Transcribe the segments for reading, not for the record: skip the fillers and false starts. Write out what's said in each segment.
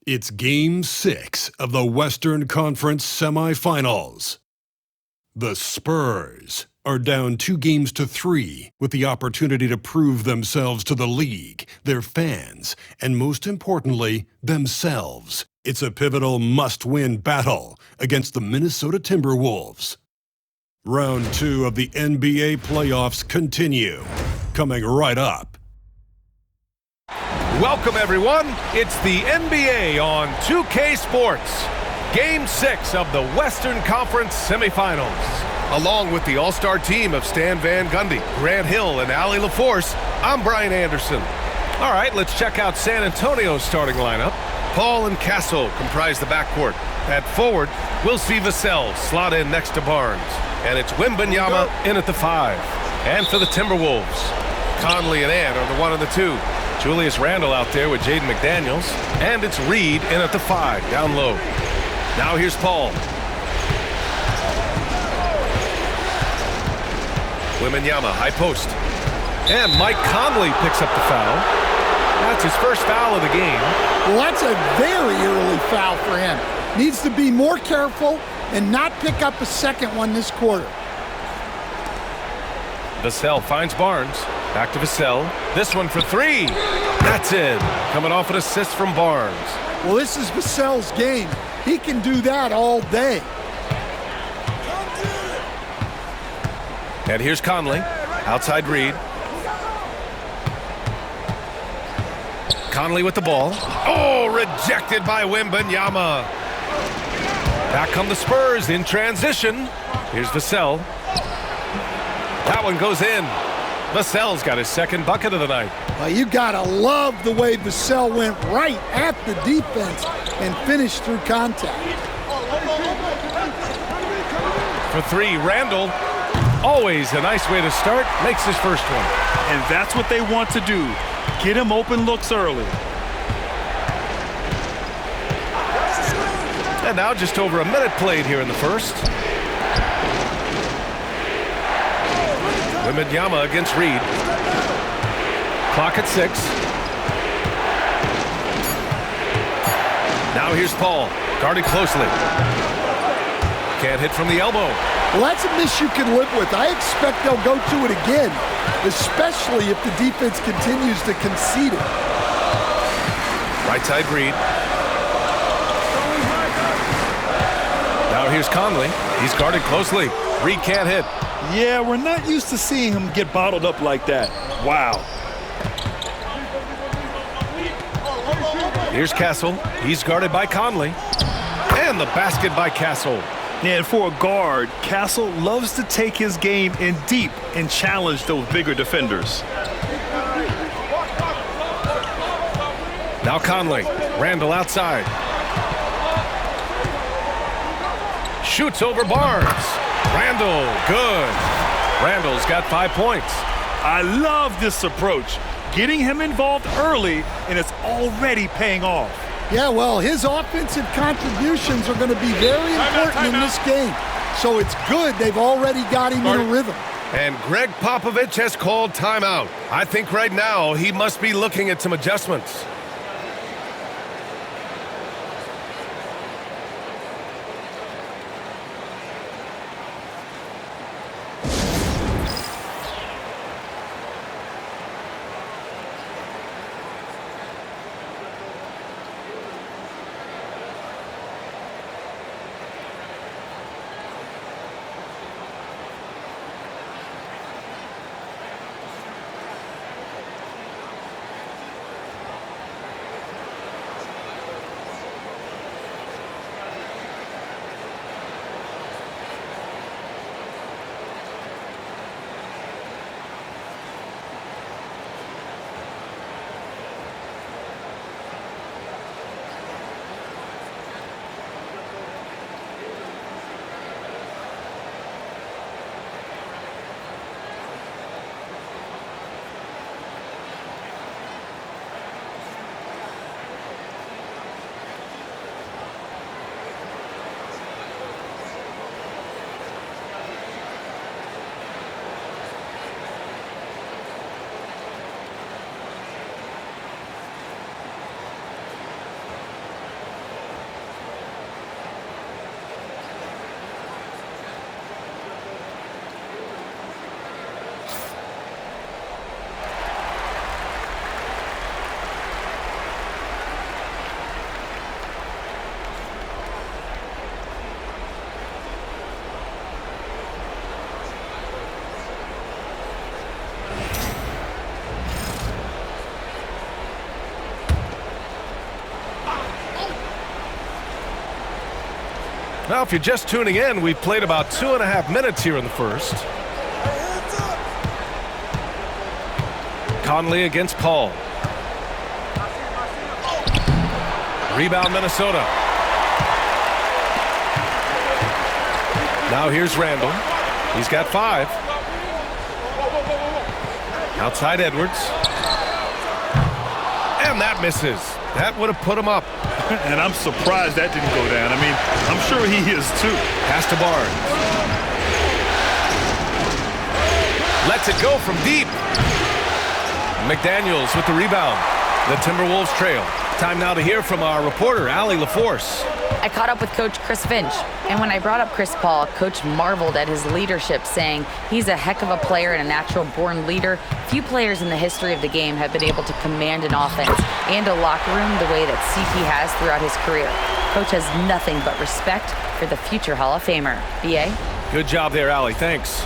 It's Game 6 of the Western Conference Semifinals. The Spurs are down 2-3 with the opportunity to prove themselves to the league, their fans, and most importantly, themselves. It's a pivotal must-win battle against the Minnesota Timberwolves. Round 2 of the NBA playoffs continue, coming right up. Welcome, everyone. It's the NBA on 2K Sports. Game 6 of the Western Conference Semifinals. Along with the all-star team of Stan Van Gundy, Grant Hill, and Allie LaForce, I'm Brian Anderson. All right, let's check out San Antonio's starting lineup. Paul and Castle comprise the backcourt. At forward, we'll see Vassell slot in next to Barnes. And it's Wembanyama in at the 5. And for the Timberwolves, Conley and Ant are the 1 and the 2. Julius Randle out there with Jaden McDaniels. And it's Reed in at the 5, down low. Now here's Paul. Wembanyama, high post. And Mike Conley picks up the foul. That's his first foul of the game. Well, that's a very early foul for him. Needs to be more careful and not pick up a second one this quarter. Vassell finds Barnes. Back to Vassell. This one for 3. That's it. Coming off an assist from Barnes. Well, this is Vassell's game. He can do that all day. And here's Conley. Outside Reed. Conley with the ball. Oh, rejected by Wembanyama. Back come the Spurs in transition. Here's Vassell. That one goes in. Vassell's got his second bucket of the night. Well, you gotta love the way Vassell went right at the defense and finished through contact. For 3, Randle. Always a nice way to start. Makes his first one. And that's what they want to do. Get him open looks early. And now just over a minute played here in the first. Wembanyama against Reed. Clock at 6. Now here's Paul, guarded closely. Can't hit from the elbow. Well, that's a miss you can live with. I expect they'll go to it again, especially if the defense continues to concede it. Right side Reed. Now here's Conley. He's guarded closely. Reed can't hit. Yeah, we're not used to seeing him get bottled up like that. Wow. Here's Castle. He's guarded by Conley. And the basket by Castle. And for a guard, Castle loves to take his game in deep and challenge those bigger defenders. Now Conley. Randle outside. Shoots over Barnes. Randle, good. Randle's got 5 points. I love this approach. Getting him involved early, and it's already paying off. Yeah, well, his offensive contributions are going to be very important in this game. So it's good they've already got him in a rhythm. And Greg Popovich has called timeout. I think right now he must be looking at some adjustments. Now, if you're just tuning in, we've played about 2.5 minutes here in the first. Conley against Paul. Rebound, Minnesota. Now here's Randall. He's got 5. Outside Edwards. And that misses. That would have put him up. And I'm surprised that didn't go down. I mean, I'm sure he is too. Pass to Barnes. Lets it go from deep. McDaniels with the rebound. The Timberwolves trail. Time now to hear from our reporter, Allie LaForce. I caught up with Coach Chris Finch, and when I brought up Chris Paul, Coach marveled at his leadership, saying he's a heck of a player and a natural-born leader. Few players in the history of the game have been able to command an offense and a locker room the way that CP has throughout his career. Coach has nothing but respect for the future Hall of Famer. B.A.? Good job there, Allie. Thanks.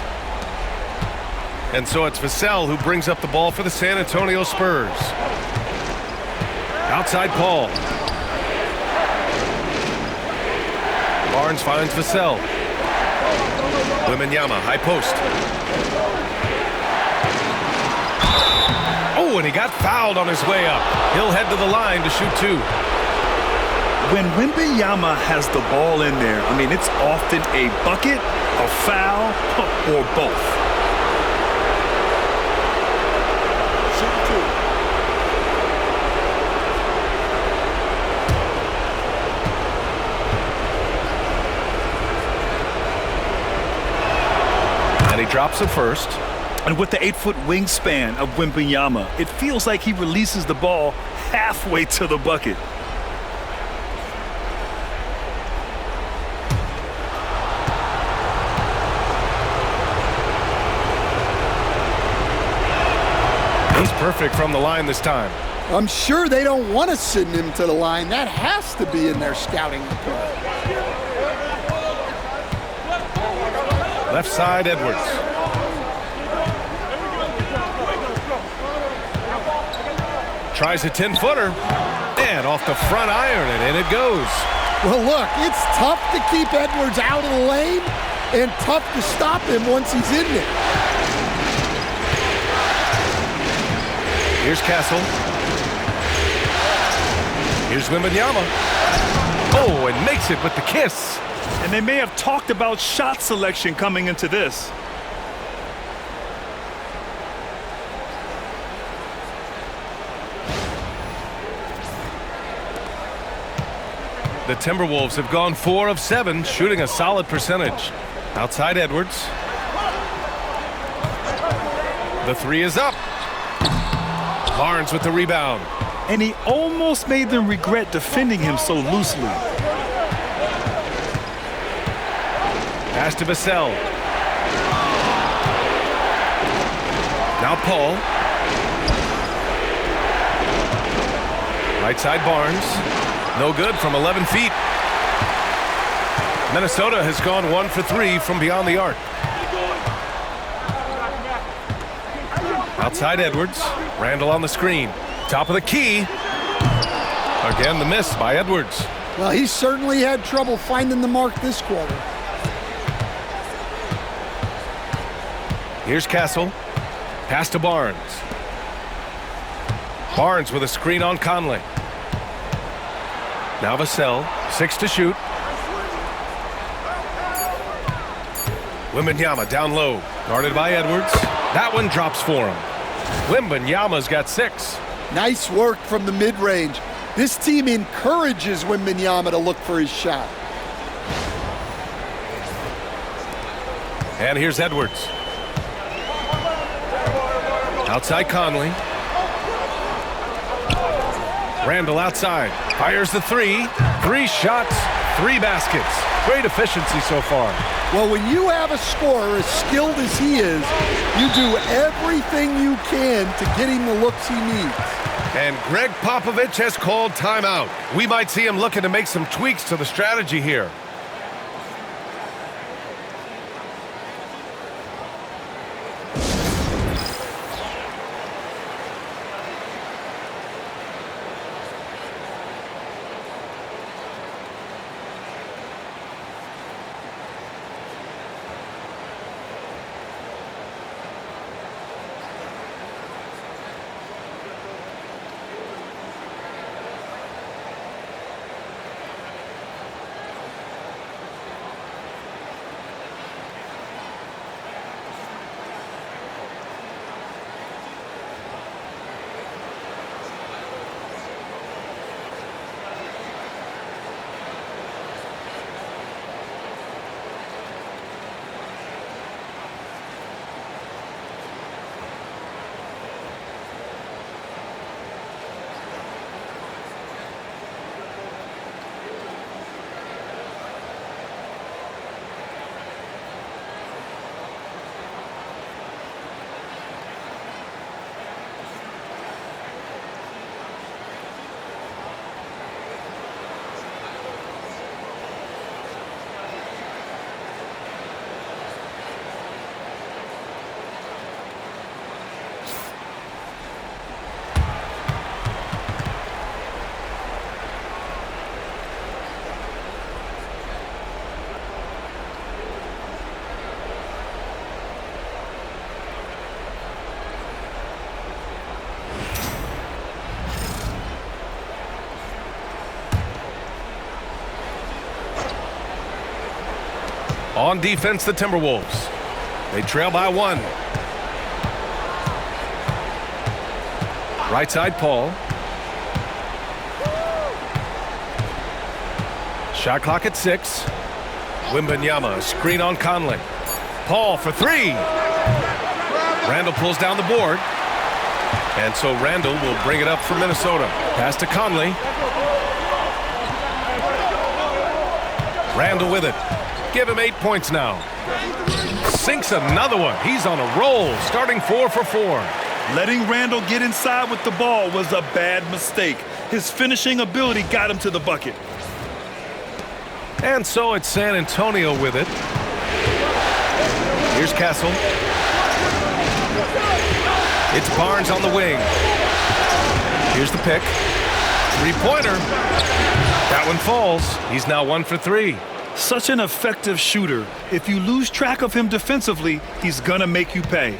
And so it's Vassell who brings up the ball for the San Antonio Spurs. Outside Paul. Barnes finds Vassell. Wembanyama, high post. Oh, and he got fouled on his way up. He'll head to the line to shoot 2. When Wembanyama has the ball in there, I mean, it's often a bucket, a foul, or both. And he drops it first. And with the 8-foot wingspan of Wembanyama, it feels like he releases the ball halfway to the bucket. He's perfect from the line this time. I'm sure they don't want to send him to the line. That has to be in their scouting report. Left side, Edwards. Tries a 10-footer. And off the front iron, and in it goes. Well, look, it's tough to keep Edwards out of the lane and tough to stop him once he's in there. Here's Castle. Here's Wembanyama. Oh, and makes it with the kiss. And they may have talked about shot selection coming into this. The Timberwolves have gone 4 of 7, shooting a solid percentage. Outside Edwards. The 3 is up. Barnes with the rebound. And he almost made them regret defending him so loosely. Pass to Vassell. Now Paul. Right side Barnes. No good from 11 feet. Minnesota has gone 1 for 3 from beyond the arc. Outside Edwards. Randall on the screen. Top of the key. Again, the miss by Edwards. Well, he certainly had trouble finding the mark this quarter. Here's Castle. Pass to Barnes. Barnes with a screen on Conley. Now Vassell, 6 to shoot. Wembanyama down low, guarded by Edwards. That one drops for him. Wembanyama's got 6. Nice work from the mid-range. This team encourages Wembanyama to look for his shot. And here's Edwards. Outside Conley. Randall outside. Fires the 3. 3 shots, 3 baskets. Great efficiency so far. Well, when you have a scorer as skilled as he is, you do everything you can to get him the looks he needs. And Greg Popovich has called timeout. We might see him looking to make some tweaks to the strategy here. On defense, the Timberwolves. They trail by 1. Right side, Paul. Shot clock at 6. Wembanyama, screen on Conley. Paul for 3. Randall pulls down the board. And so Randall will bring it up for Minnesota. Pass to Conley. Randall with it. Give him 8 points now. Sinks another one. He's on a roll, starting 4 for 4. Letting Randall get inside with the ball was a bad mistake. His finishing ability got him to the bucket. And so it's San Antonio with it. Here's Castle. It's Barnes on the wing. Here's the pick. 3-pointer. That one falls. He's now 1 for 3. Such an effective shooter. If you lose track of him defensively, he's gonna make you pay.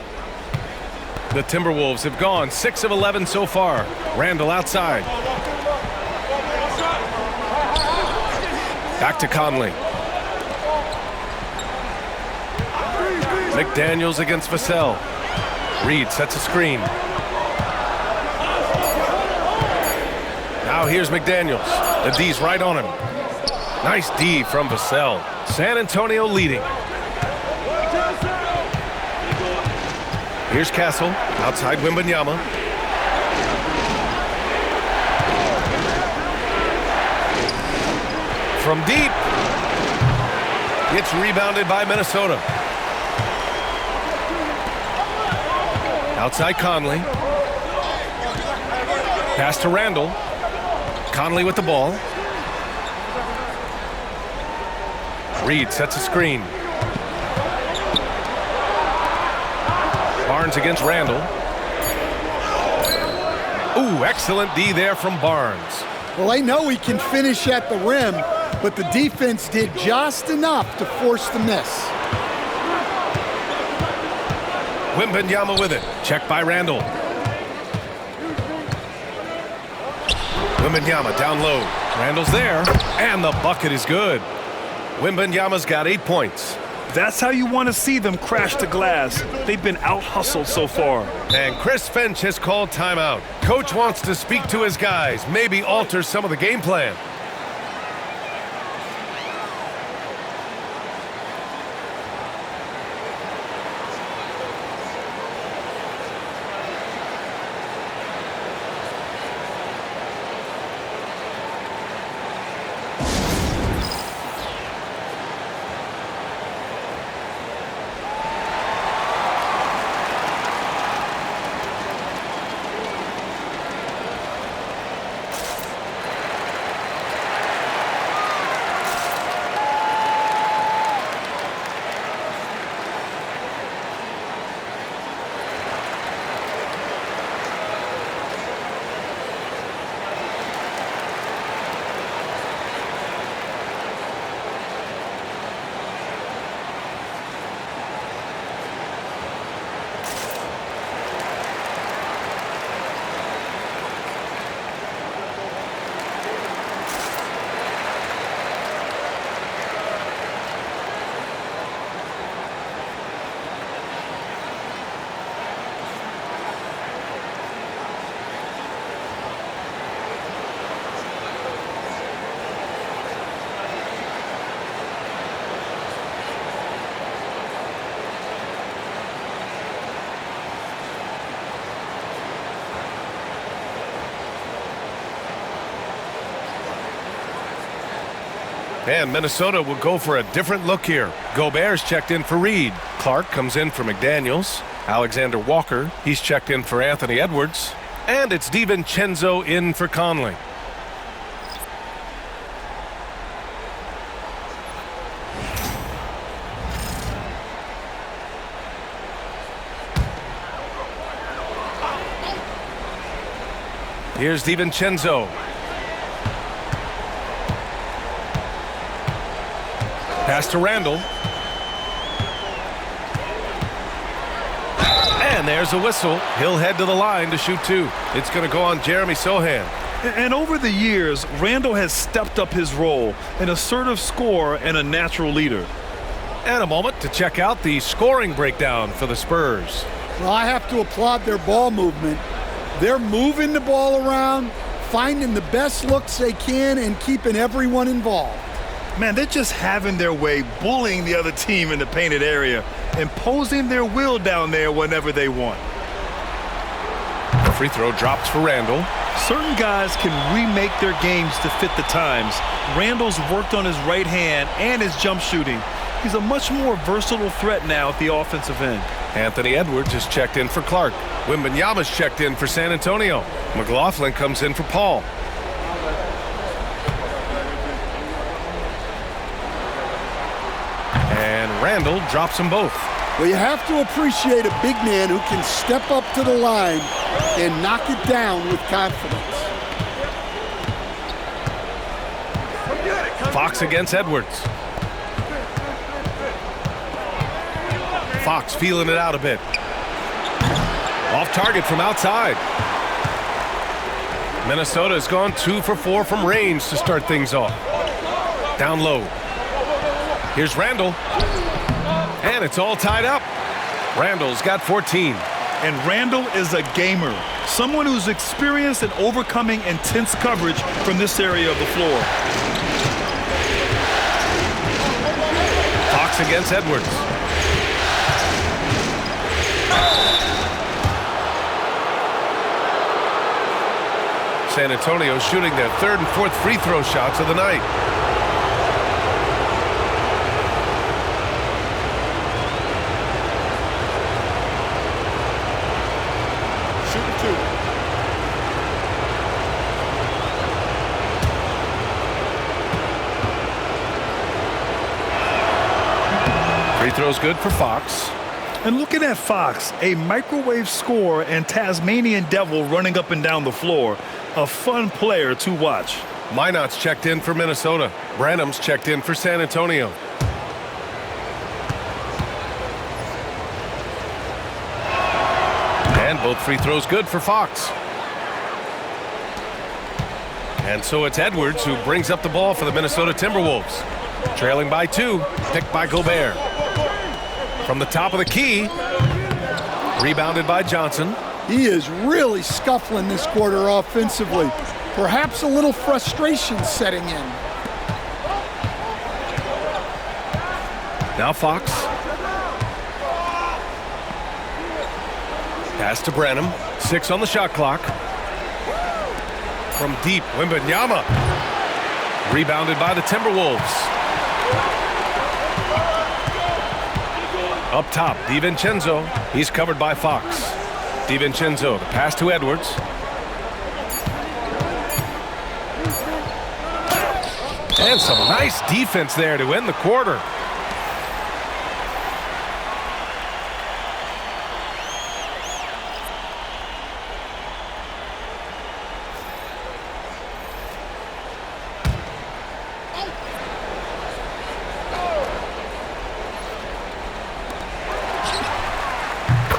The Timberwolves have gone 6 of 11 so far. Randall outside. Back to Conley. McDaniels against Vassell. Reed sets a screen. Now here's McDaniels. The D's right on him. Nice D from Vassell. San Antonio leading. Here's Castle. Outside Wembanyama. From deep. It's rebounded by Minnesota. Outside Conley. Pass to Randall. Conley with the ball. Reed sets a screen. Barnes against Randall. Ooh, excellent D there from Barnes. Well, they know he can finish at the rim, but the defense did just enough to force the miss. Wembanyama with it. Checked by Randall. Wembanyama down low. Randall's there, and the bucket is good. Wembanyama's got 8 points. That's how you want to see them crash the glass. They've been out-hustled so far. And Chris Finch has called timeout. Coach wants to speak to his guys, maybe alter some of the game plan. And Minnesota will go for a different look here. Gobert's checked in for Reed. Clark comes in for McDaniels. Alexander Walker, he's checked in for Anthony Edwards. And it's DiVincenzo in for Conley. Here's DiVincenzo. Pass to Randall. And there's a whistle. He'll head to the line to shoot 2. It's going to go on Jeremy Sohan. And over the years, Randall has stepped up his role, an assertive scorer and a natural leader. And a moment to check out the scoring breakdown for the Spurs. Well, I have to applaud their ball movement. They're moving the ball around, finding the best looks they can, and keeping everyone involved. Man, they're just having their way, bullying the other team in the painted area, imposing their will down there whenever they want. The free throw drops for Randall. Certain guys can remake their games to fit the times. Randall's worked on his right hand and his jump shooting. He's a much more versatile threat now at the offensive end. Anthony Edwards is checked in for Clark. Wembanyama's checked in for San Antonio. McLaughlin comes in for Paul. And Randall drops them both. Well, you have to appreciate a big man who can step up to the line and knock it down with confidence. Fox against Edwards. Fox feeling it out a bit. Off target from outside. Minnesota has gone 2 for 4 from range to start things off. Down low. Here's Randall. And it's all tied up. Randall's got 14. And Randall is a gamer. Someone who's experienced in overcoming intense coverage from this area of the floor. Fox against Edwards. San Antonio shooting their 3rd and 4th free throw shots of the night. Shooting 2. Free throw's good for Fox. And looking at Fox, a microwave scorer and Tasmanian devil running up and down the floor. A fun player to watch. Minot's checked in for Minnesota. Branham's checked in for San Antonio. And both free throws good for Fox. And so it's Edwards who brings up the ball for the Minnesota Timberwolves. Trailing by 2, picked by Gobert. From the top of the key, rebounded by Johnson. He is really scuffling this quarter offensively. Perhaps a little frustration setting in. Now Fox. Pass to Branham. 6 on the shot clock. From deep, Wembanyama. Rebounded by the Timberwolves. Up top, DiVincenzo. He's covered by Fox. DiVincenzo, the pass to Edwards. And some nice defense there to end the quarter.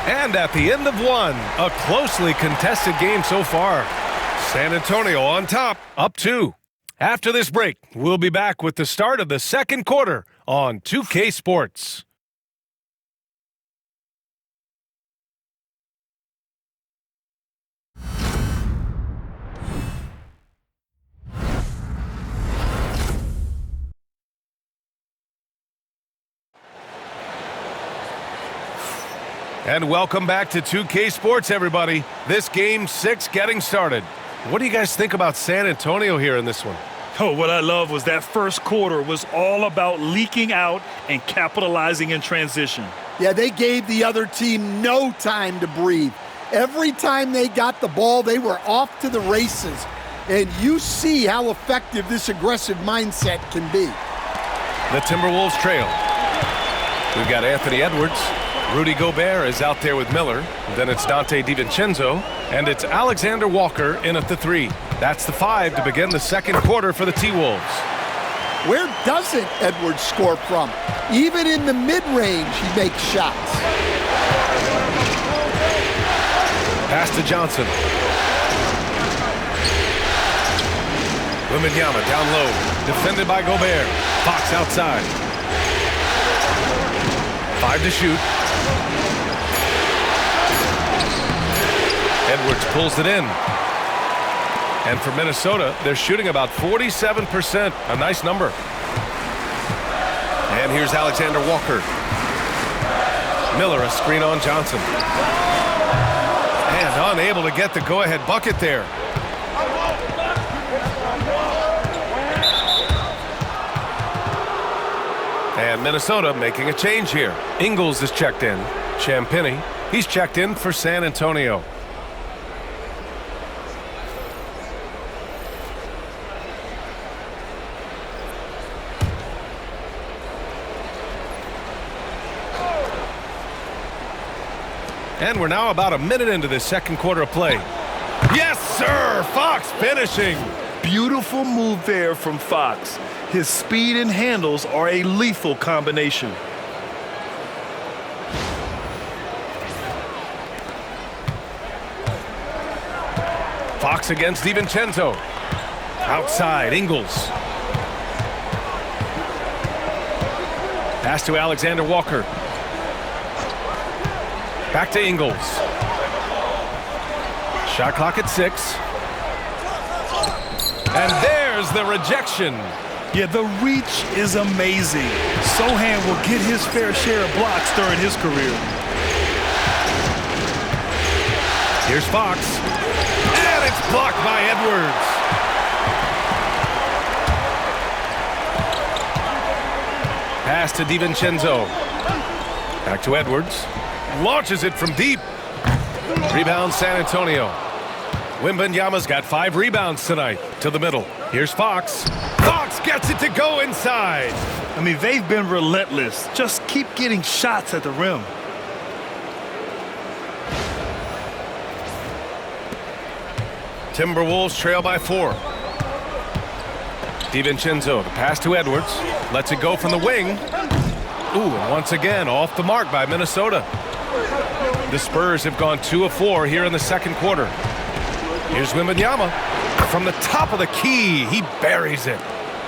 And at the end of one, a closely contested game so far. San Antonio on top, up 2. After this break, we'll be back with the start of the second quarter on 2K Sports. And welcome back to 2K Sports, everybody. This game 6 getting started. What do you guys think about San Antonio here in this one? Oh, what I love was that first quarter was all about leaking out and capitalizing in transition. Yeah, they gave the other team no time to breathe. Every time they got the ball, they were off to the races. And you see how effective this aggressive mindset can be. The Timberwolves trail. We've got Anthony Edwards. Rudy Gobert is out there with Miller. Then it's Dante DiVincenzo. And it's Alexander Walker in at the 3. That's the 5 to begin the second quarter for the T-Wolves. Where doesn't Edwards score from? Even in the mid-range, he makes shots. Pass to Johnson. Wembanyama down low. Defended by Gobert. Fox outside. 5 to shoot. Edwards pulls it in. And for Minnesota, they're shooting about 47%. A nice number. And here's Alexander Walker. Miller, a screen on Johnson. And unable to get the go-ahead bucket there. And Minnesota making a change here. Ingles is checked in. Champagnie, he's checked in for San Antonio. And we're now about a minute into this second quarter of play. Yes, sir! Fox finishing. Beautiful move there from Fox. His speed and handles are a lethal combination. Fox against DiVincenzo. Outside, Ingles. Pass to Alexander Walker. Back to Ingles. Shot clock at 6. And there's the rejection. Yeah, the reach is amazing. Sohan will get his fair share of blocks during his career. Here's Fox. And it's blocked by Edwards. Pass to DiVincenzo. Back to Edwards. Launches it from deep. Rebound San Antonio. Wembanyama's got 5 rebounds tonight. To the middle. Here's Fox. Fox gets it to go inside. I mean, they've been relentless. Just keep getting shots at the rim. Timberwolves trail by 4. DiVincenzo, the pass to Edwards. Lets it go from the wing. Ooh, and once again, off the mark by Minnesota. The Spurs have gone 2 of 4 here in the second quarter. Here's Wembanyama. From the top of the key, he buries it.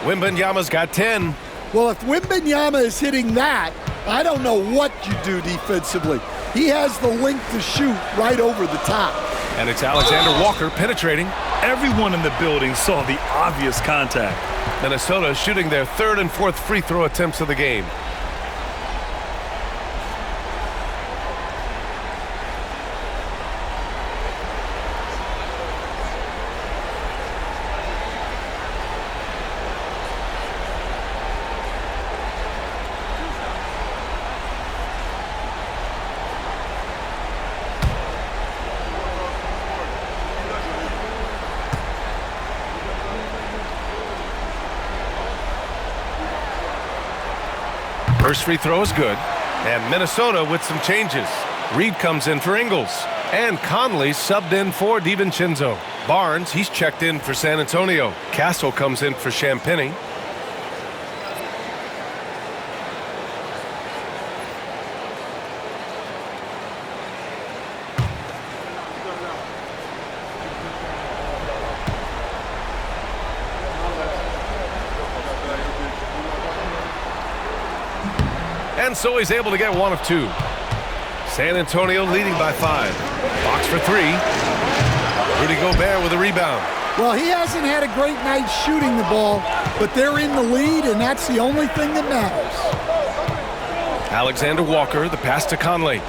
Wembanyama's got 10. Well, if Wembanyama is hitting that, I don't know what you do defensively. He has the length to shoot right over the top. And it's Alexander Walker penetrating. Everyone in the building saw the obvious contact. Minnesota shooting their 3rd and 4th free throw attempts of the game. First free throw is good. And Minnesota with some changes. Reed comes in for Ingles. And Conley subbed in for DiVincenzo. Barnes, he's checked in for San Antonio. Castle comes in for Champagnie. And so he's able to get 1 of 2. San Antonio leading by 5. Fox for 3. Rudy Gobert with a rebound. Well, he hasn't had a great night shooting the ball, but they're in the lead, and that's the only thing that matters. Alexander Walker, the pass to Conley.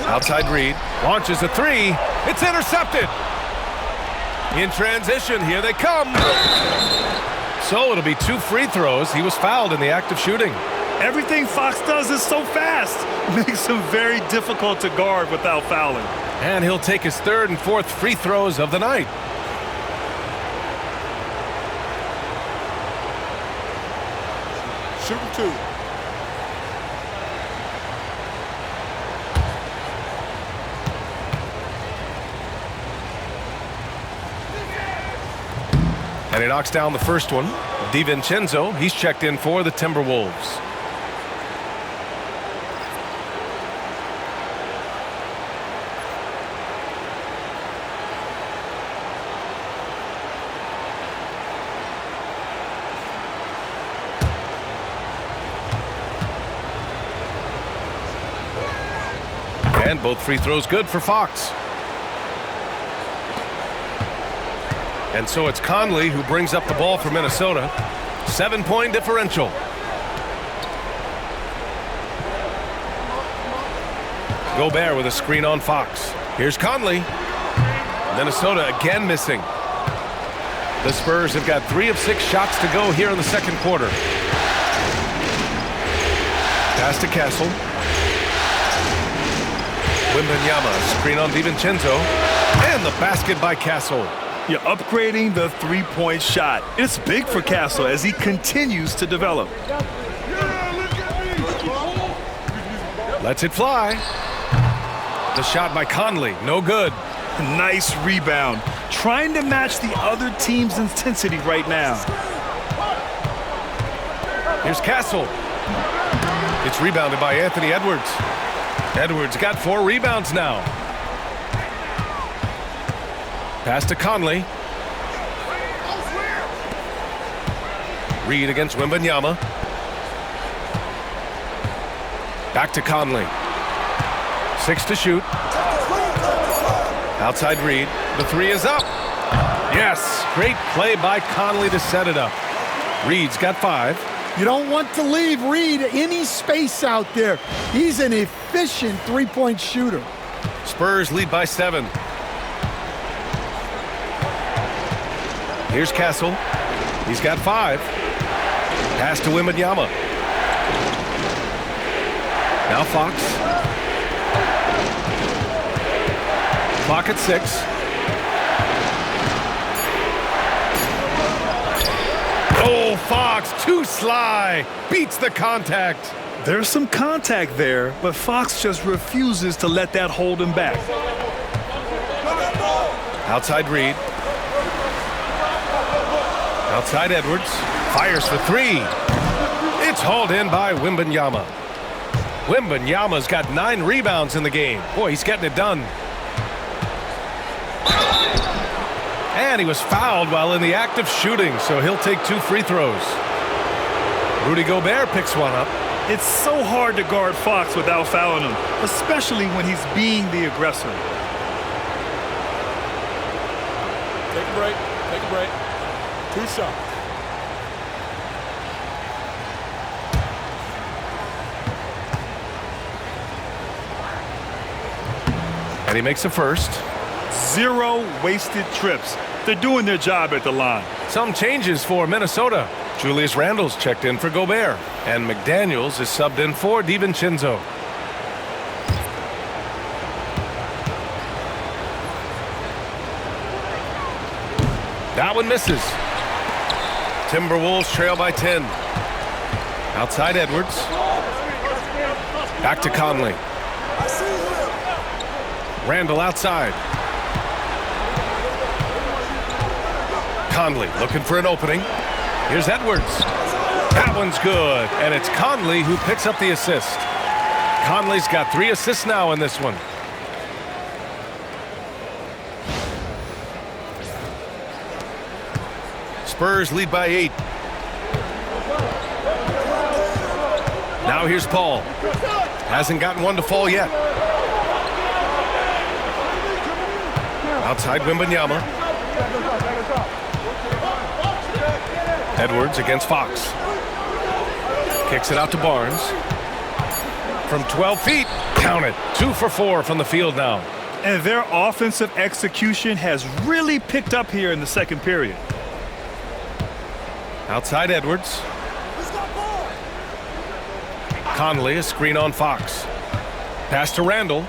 Outside Reed. Launches a 3. It's intercepted. In transition, here they come. So it'll be 2 free throws. He was fouled in the act of shooting. Everything Fox does is so fast. Makes him very difficult to guard without fouling. And he'll take his 3rd and 4th free throws of the night. Shooting 2. And he knocks down the first one. DiVincenzo, he's checked in for the Timberwolves. And both free throws good for Fox. And so it's Conley who brings up the ball for Minnesota. 7-point differential. Gobert with a screen on Fox. Here's Conley. Minnesota again missing. The Spurs have got 3 of 6 shots to go here in the second quarter. Pass to Castle. Wembanyama, screen on DiVincenzo. And the basket by Castle. You're upgrading the three-point shot. It's big for Castle as he continues to develop. Lets it fly. The shot by Conley, no good. Nice rebound. Trying to match the other team's intensity right now. Here's Castle. It's rebounded by Anthony Edwards. Edwards got 4 rebounds now. Pass to Conley. Reed against Wembanyama. Back to Conley. 6 to shoot. Outside Reed. The 3 is up. Yes, great play by Conley to set it up. Reed's got 5. You don't want to leave Reed any space out there. He's an efficient three-point shooter. Spurs lead by 7. Here's Castle. He's got 5. Pass to Wembanyama. Now Fox. Clock at 6. Oh, Fox, too sly. Beats the contact. There's some contact there, but Fox just refuses to let that hold him back. Outside Reed. Outside Edwards. Fires for 3. It's hauled in by Wembanyama. Wembanyama's got 9 rebounds in the game. Boy, he's getting it done. And he was fouled while in the act of shooting, so he'll take 2 free throws. Rudy Gobert picks one up. It's so hard to guard Fox without fouling him, especially when he's being the aggressor. Take a break. Take a break. 2 shots. And he makes a first. 0 wasted trips. They're doing their job at the line. Some changes for Minnesota. Julius Randle's checked in for Gobert. And McDaniels is subbed in for DiVincenzo. That one misses. Timberwolves trail by 10. Outside Edwards. Back to Conley. Randle outside. Conley looking for an opening. Here's Edwards. That one's good. And it's Conley who picks up the assist. Conley's got 3 assists now in this one. Spurs lead by 8. Now here's Paul. Hasn't gotten one to fall yet. Outside Wembanyama. Edwards against Fox. Kicks it out to Barnes. From 12 feet. Count it. 2 for 4 from the field now. And their offensive execution has really picked up here in the second period. Outside Edwards. Conley, a screen on Fox. Pass to Randle.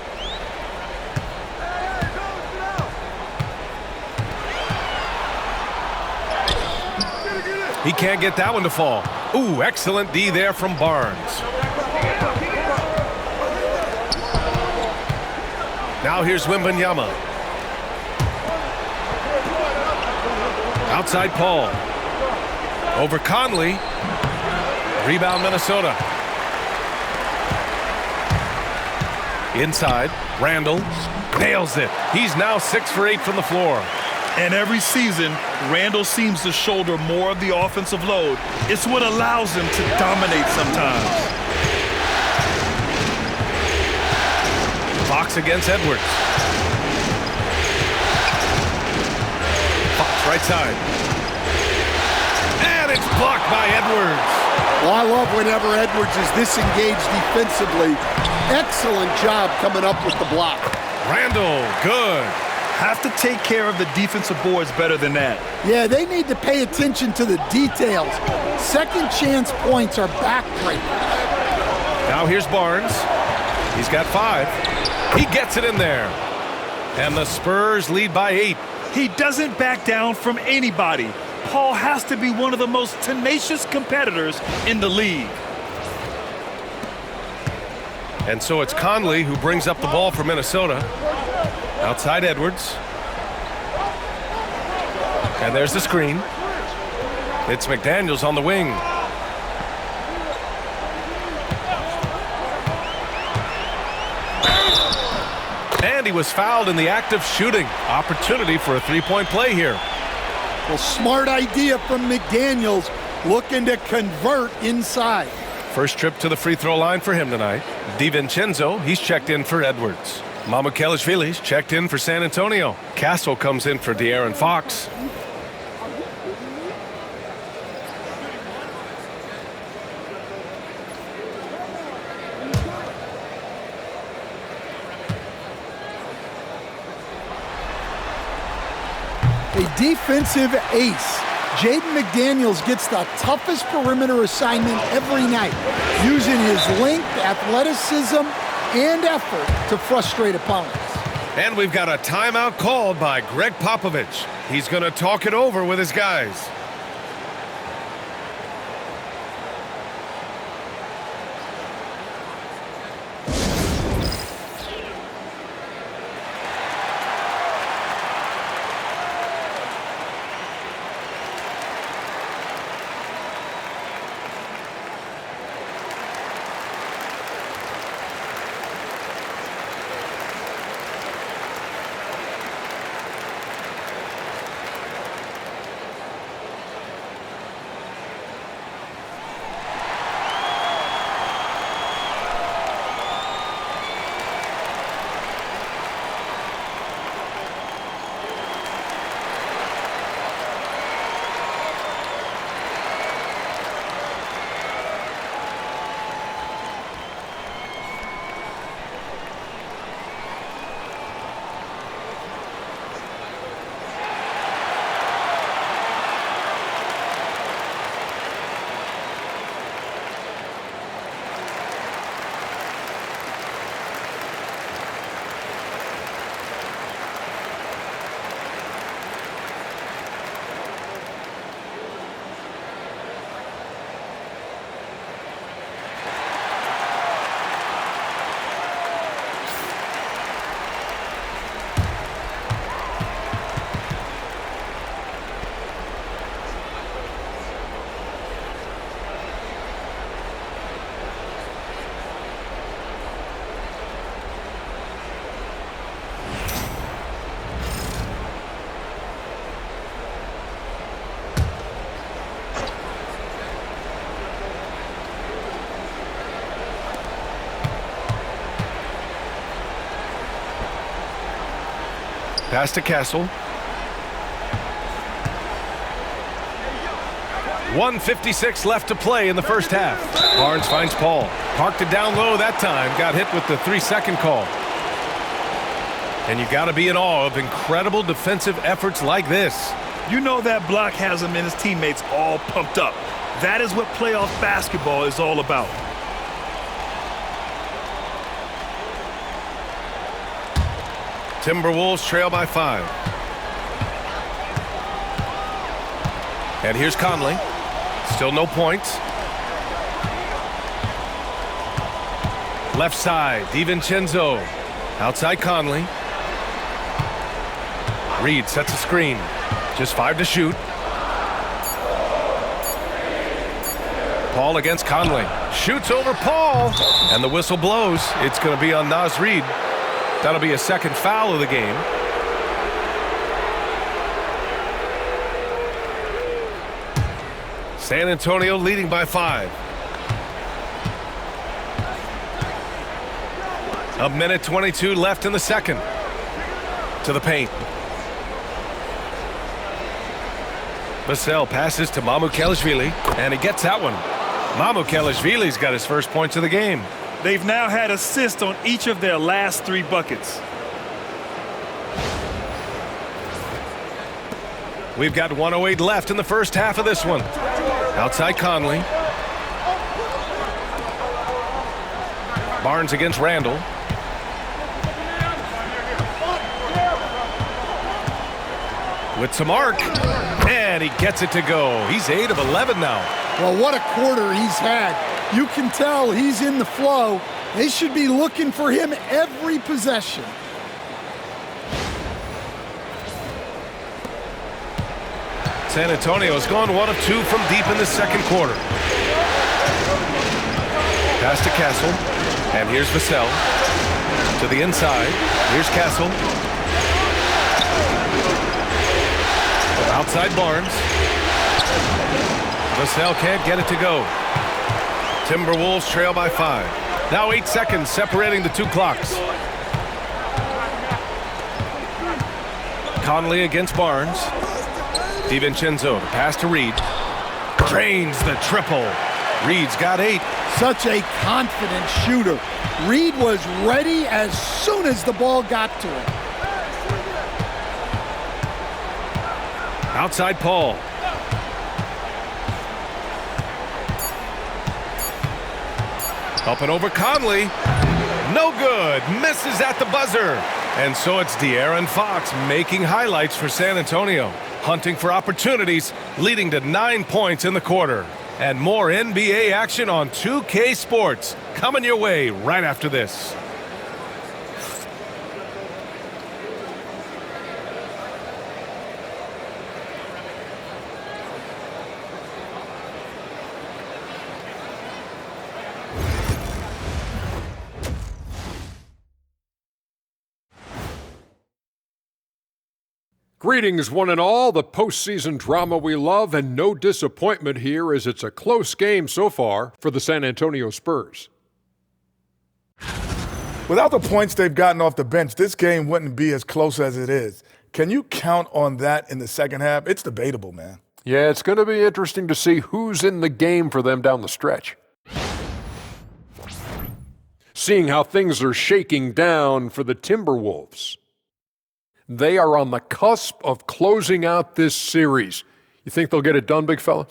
He can't get that one to fall. Ooh, excellent D there from Barnes. Now here's Wembanyama. Outside Paul. Over Conley. Rebound Minnesota. Inside, Randle nails it. He's now 6 for 8 from the floor. And every season, Randle seems to shoulder more of the offensive load. It's what allows him to dominate sometimes. Fox this against Edwards. Fox right side. And it's blocked by Edwards. Well, I love whenever Edwards is this engaged defensively. Excellent job coming up with the block. Randall, good. Have to take care of the defensive boards better than that. Yeah, they need to pay attention to the details. Second chance points are backbreaking. Now here's Barnes. He's got 5. He gets it in there. And the Spurs lead by 8. He doesn't back down from anybody. Paul has to be one of the most tenacious competitors in the league. And so it's Conley who brings up the ball for Minnesota. Outside Edwards. And there's the screen. It's McDaniels on the wing. And he was fouled in the act of shooting. Opportunity for a three-point play here. Well, smart idea from McDaniels, looking to convert inside. First trip to the free throw line for him tonight. DiVincenzo, he's checked in for Edwards. Mamukelashvili's checked in for San Antonio. Castle comes in for De'Aaron Fox. A defensive ace. Jaden McDaniels gets the toughest perimeter assignment every night, using his length, athleticism, and effort to frustrate opponents. And we've got a timeout called by Greg Popovich. He's going to talk it over with his guys. Pass to Castle. 1:56 left to play in the first half. Barnes finds Paul. Parked it down low that time. Got hit with the 3-second call. And you got to be in awe of incredible defensive efforts like this. You know that block has him and his teammates all pumped up. That is what playoff basketball is all about. Timberwolves trail by 5. And here's Conley. Still no points. Left side, DiVincenzo. Outside Conley. Reed sets a screen. Just 5 to shoot. Paul against Conley. Shoots over Paul. And the whistle blows. It's going to be on Naz Reid. That'll be a second foul of the game. San Antonio leading by 5. A minute 22 left in the second. To the paint. Vassell passes to Mamukelashvili, and he gets that one. Mamukelashvili's got his first points of the game. They've now had assists on each of their last 3 buckets. We've got 1:08 left in the first half of this one. Outside Conley. Barnes against Randall. With some arc, and he gets it to go. He's 8 of 11 now. Well, what a quarter he's had. You can tell he's in the flow. They should be looking for him every possession. San Antonio's gone 1 of 2 from deep in the second quarter. Pass to Castle, and here's Vassell. To the inside, here's Castle. Outside Barnes. Vassell can't get it to go. Timberwolves trail by 5. Now 8 seconds separating the 2 clocks. Conley against Barnes. DiVincenzo, the pass to Reed. Drains the triple. Reed's got 8. Such a confident shooter. Reed was ready as soon as the ball got to him. Outside Paul. Up and over Conley. No good. Misses at the buzzer. And so it's De'Aaron Fox making highlights for San Antonio. Hunting for opportunities, leading to 9 points in the quarter. And more NBA action on 2K Sports coming your way right after this. Greetings, one and all. The postseason drama we love, and no disappointment here as it's a close game so far for the San Antonio Spurs. Without the points they've gotten off the bench, this game wouldn't be as close as it is. Can you count on that in the second half? It's debatable, man. Yeah, it's going to be interesting to see who's in the game for them down the stretch. Seeing how things are shaking down for the Timberwolves. They are on the cusp of closing out this series. You think they'll get it done, big fella?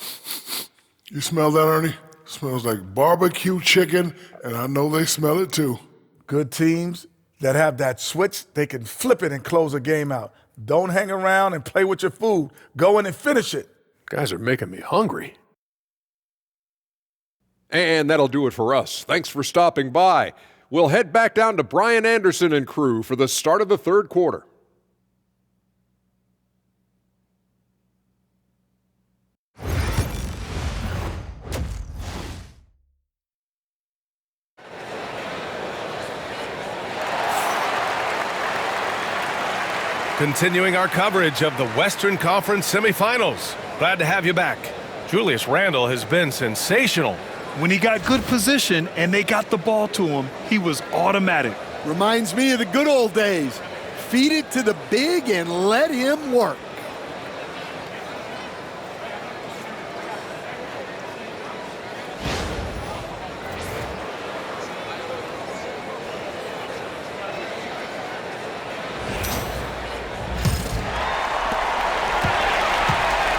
You smell that, Ernie? Smells like barbecue chicken, and I know they smell it too. Good teams that have that switch, they can flip it and close a game out. Don't hang around and play with your food. Go in and finish it. Guys are making me hungry. And that'll do it for us. Thanks for stopping by. We'll head back down to Brian Anderson and crew for the start of the third quarter. Continuing our coverage of the Western Conference Semifinals. Glad to have you back. Julius Randle has been sensational. When he got good position and they got the ball to him, he was automatic. Reminds me of the good old days. Feed it to the big and let him work.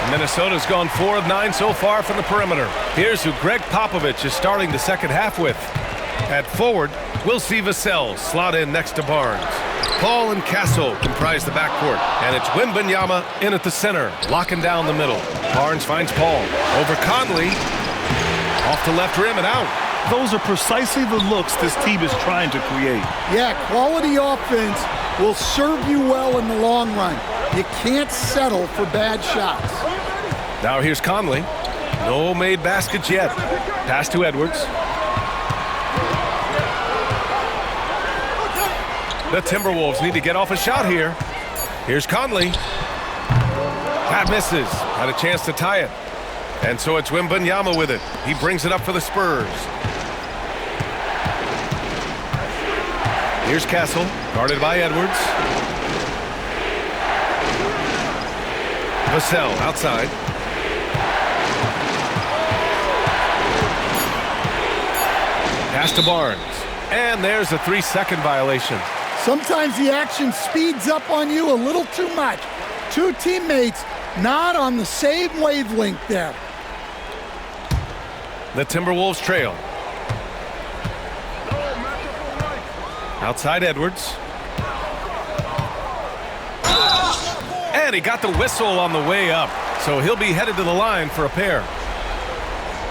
Minnesota's gone 4 of 9 so far from the perimeter. Here's who Greg Popovich is starting the second half with. At forward, we'll see Vassell slot in next to Barnes. Paul and Castle comprise the backcourt, and it's Wembanyama in at the center, locking down the middle. Barnes finds Paul. Over Conley. Off the left rim and out. Those are precisely the looks this team is trying to create. Yeah, quality offense will serve you well in the long run. You can't settle for bad shots. Now here's Conley. No made baskets yet. Pass to Edwards. The Timberwolves need to get off a shot here. Here's Conley. That misses. Had a chance to tie it. And so it's Wembanyama with it. He brings it up for the Spurs. Here's Castle, guarded by Edwards. Vassell outside. Pass to Barnes. And there's a 3-second violation. Sometimes the action speeds up on you a little too much. Two teammates not on the same wavelength there. The Timberwolves trail. Outside Edwards. And he got the whistle on the way up, so he'll be headed to the line for a pair.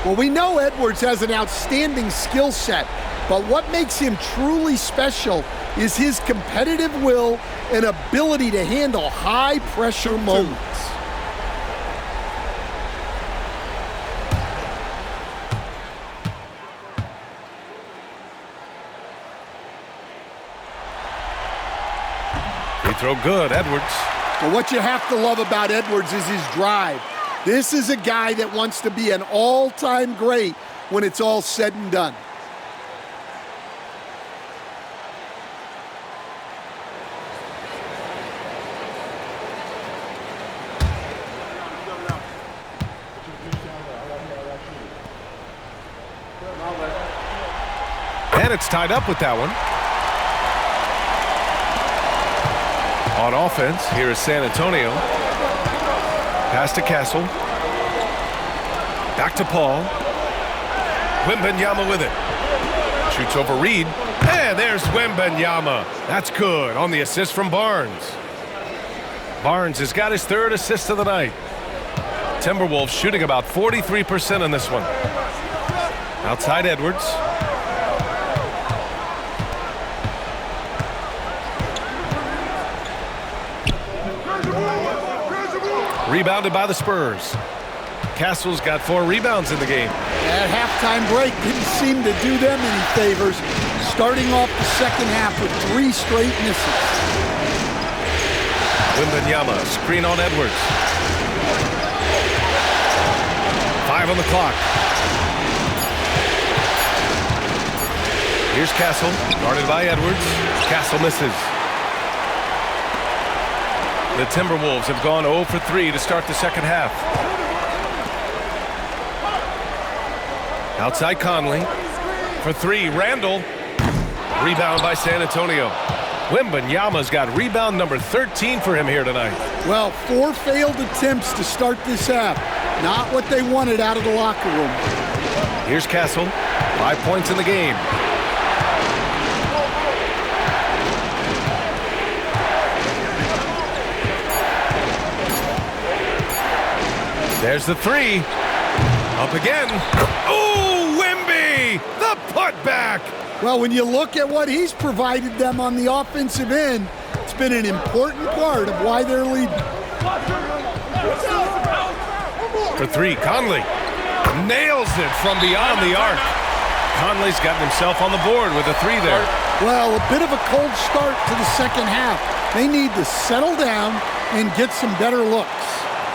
Well, we know Edwards has an outstanding skill set, but what makes him truly special is his competitive will and ability to handle high-pressure moments. Free throw good, Edwards. But what you have to love about Edwards is his drive. This is a guy that wants to be an all-time great when it's all said and done. And it's tied up with that one. On offense, here is San Antonio. Pass to Castle. Back to Paul. Wembanyama with it. Shoots over Reed. And there's Wembanyama. That's good on the assist from Barnes. Barnes has got his third assist of the night. Timberwolves shooting about 43% on this one. Outside Edwards. Rebounded by the Spurs. Castle's got 4 rebounds in the game. That halftime break didn't seem to do them any favors, starting off the second half with 3 straight misses. Wembanyama, screen on Edwards. 5 on the clock. Here's Castle, guarded by Edwards. Castle misses. The Timberwolves have gone 0 for 3 to start the second half. Outside Conley. For 3, Randall. Rebound by San Antonio. Wembanyama's got rebound number 13 for him here tonight. Well, 4 failed attempts to start this half. Not what they wanted out of the locker room. Here's Castle. 5 points in the game. There's the 3. Up again. Oh, Wemby! The putback! Well, when you look at what he's provided them on the offensive end, it's been an important part of why they're leading. For 3, Conley nails it from beyond the arc. Conley's gotten himself on the board with a 3 there. Well, a bit of a cold start to the second half. They need to settle down and get some better looks.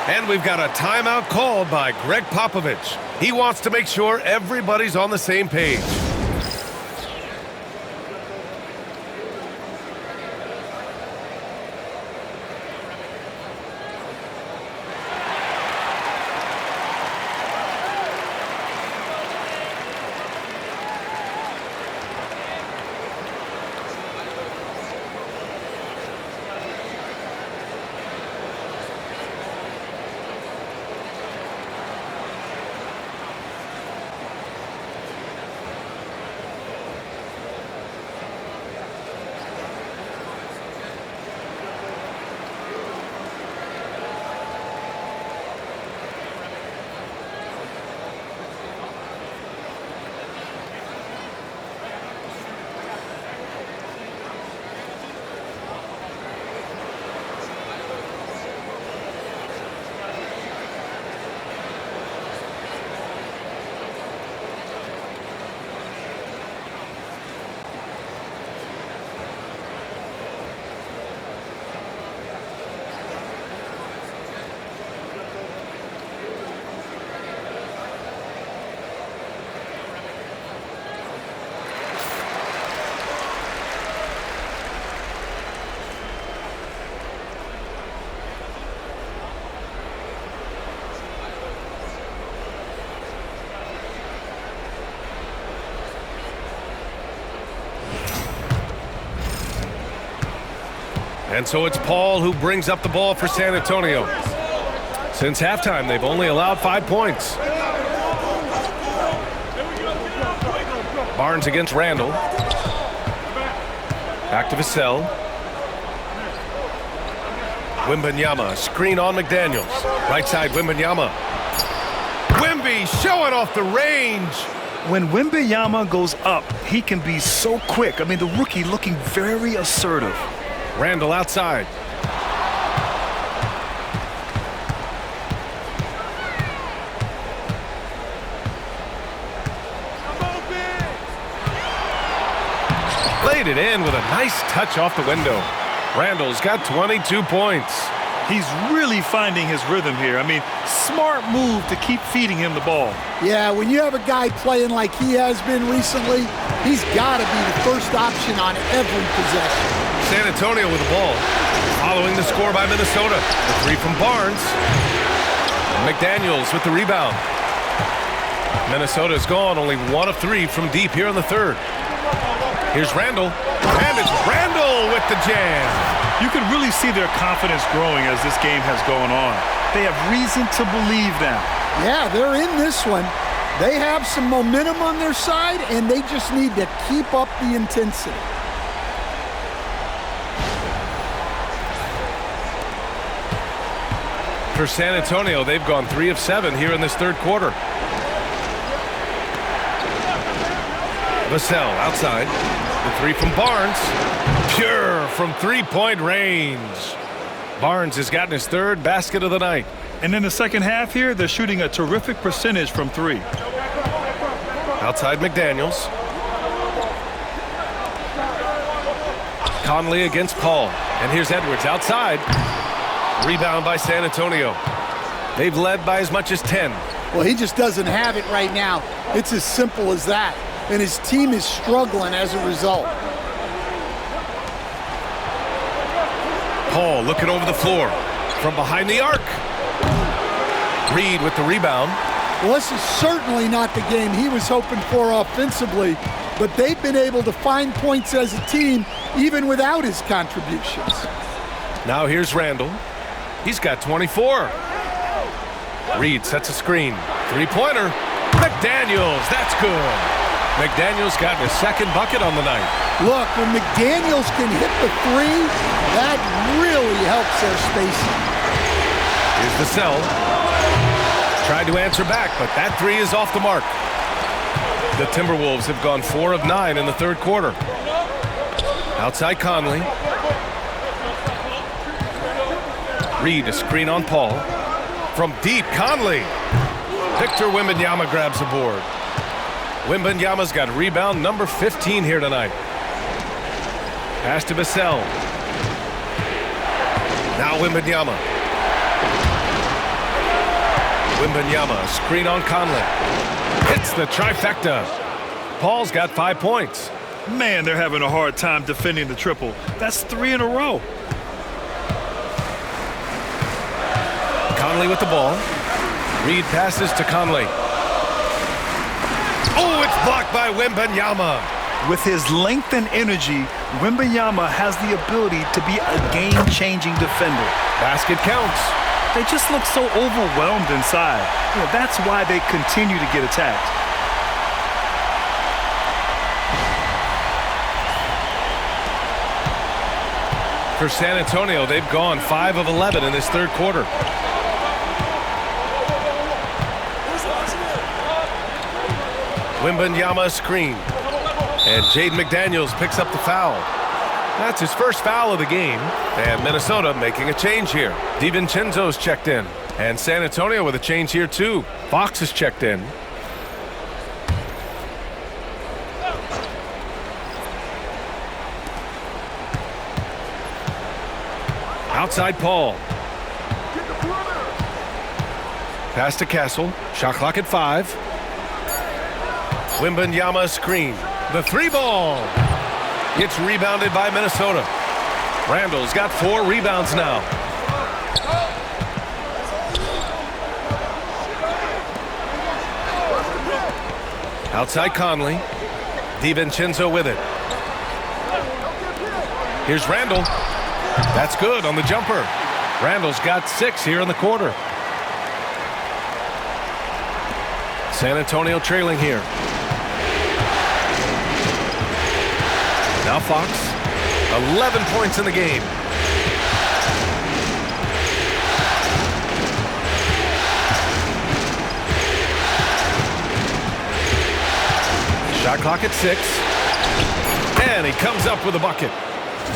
And we've got a timeout called by Greg Popovich. He wants to make sure everybody's on the same page. And so it's Paul who brings up the ball for San Antonio. Since halftime, they've only allowed 5 points. Barnes against Randall. Back to Vassell. Wembanyama, screen on McDaniels. Right side, Wembanyama. Wemby showing off the range. When Wembanyama goes up, he can be so quick. I mean, the rookie looking very assertive. Randall outside. Laid it in with a nice touch off the window. Randall's got 22 points. He's really finding his rhythm here. I mean, smart move to keep feeding him the ball. Yeah, when you have a guy playing like he has been recently, he's got to be the first option on every possession. San Antonio with the ball, following the score by Minnesota. The three from Barnes. McDaniels with the rebound. Minnesota's gone only 1 of 3 from deep here in the third. Here's Randall, and it's Randall with the jam. You can really see their confidence growing as this game has gone on. They have reason to believe now. Yeah, they're in this one. They have some momentum on their side, and they just need to keep up the intensity. For San Antonio, they've gone 3 of 7 here in this third quarter. Vassell outside. The three from Barnes. Pure from three-point range. Barnes has gotten his third basket of the night. And in the second half here, they're shooting a terrific percentage from 3. Outside McDaniels. Conley against Paul. And here's Edwards outside. Rebound by San Antonio. They've led by as much as 10. Well, he just doesn't have it right now. It's as simple as that. And his team is struggling as a result. Paul looking over the floor from behind the arc. Reed with the rebound. Well, this is certainly not the game he was hoping for offensively, but they've been able to find points as a team even without his contributions. Now here's Randall. He's got 24. Reed sets a screen. Three-pointer. McDaniels, that's good. McDaniels got his second bucket on the night. Look, when McDaniels can hit the 3, that really helps their spacing. Here's Vassell. Tried to answer back, but that 3 is off the mark. The Timberwolves have gone 4 of 9 in the third quarter. Outside Conley. Reed, a screen on Paul. From deep, Conley. Victor Wembanyama grabs the board. Wembanyama's got rebound number 15 here tonight. Pass to Vassell. Now Wembanyama. Wembanyama, screen on Conley. Hits the trifecta. Paul's got 5 points. Man, they're having a hard time defending the triple. That's 3 in a row. Conley with the ball. Reed passes to Conley. Oh, it's blocked by Wembanyama. With his length and energy, Wembanyama has the ability to be a game-changing defender. Basket counts. They just look so overwhelmed inside. You know, that's why they continue to get attacked. For San Antonio, they've gone 5 of 11 in this third quarter. Wembanyama screen. And Jaden McDaniels picks up the foul. That's his first foul of the game. And Minnesota making a change here. DiVincenzo's checked in. And San Antonio with a change here too. Fox is checked in. Outside Paul. Pass to Castle. Shot clock at 5. Wembanyama screen. The 3-ball. Gets rebounded by Minnesota. Randall's got 4 rebounds now. Outside Conley. DiVincenzo with it. Here's Randall. That's good on the jumper. Randall's got 6 here in the quarter. San Antonio trailing here. Now Fox, 11 points in the game. Shot clock at 6. And he comes up with a bucket.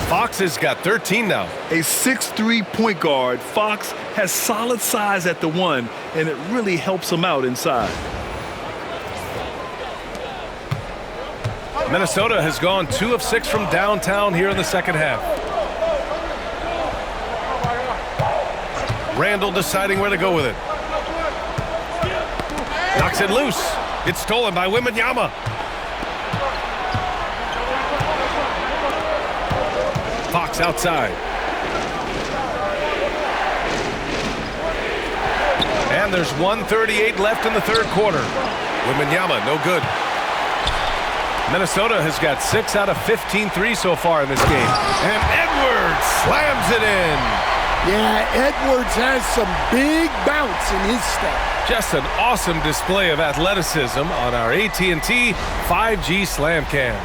Fox has got 13 now. A 6'3" point guard, Fox has solid size at the 1, and it really helps him out inside. Minnesota has gone 2 of 6 from downtown here in the second half. Randall deciding where to go with it. Knocks it loose. It's stolen by Wembanyama. Fox outside. And there's 1:38 left in the third quarter. Wembanyama, no good. Minnesota has got 6 out of 15 threes so far in this game. And Edwards slams it in. Yeah, Edwards has some big bounce in his step. Just an awesome display of athleticism on our AT&T 5G Slam Cam.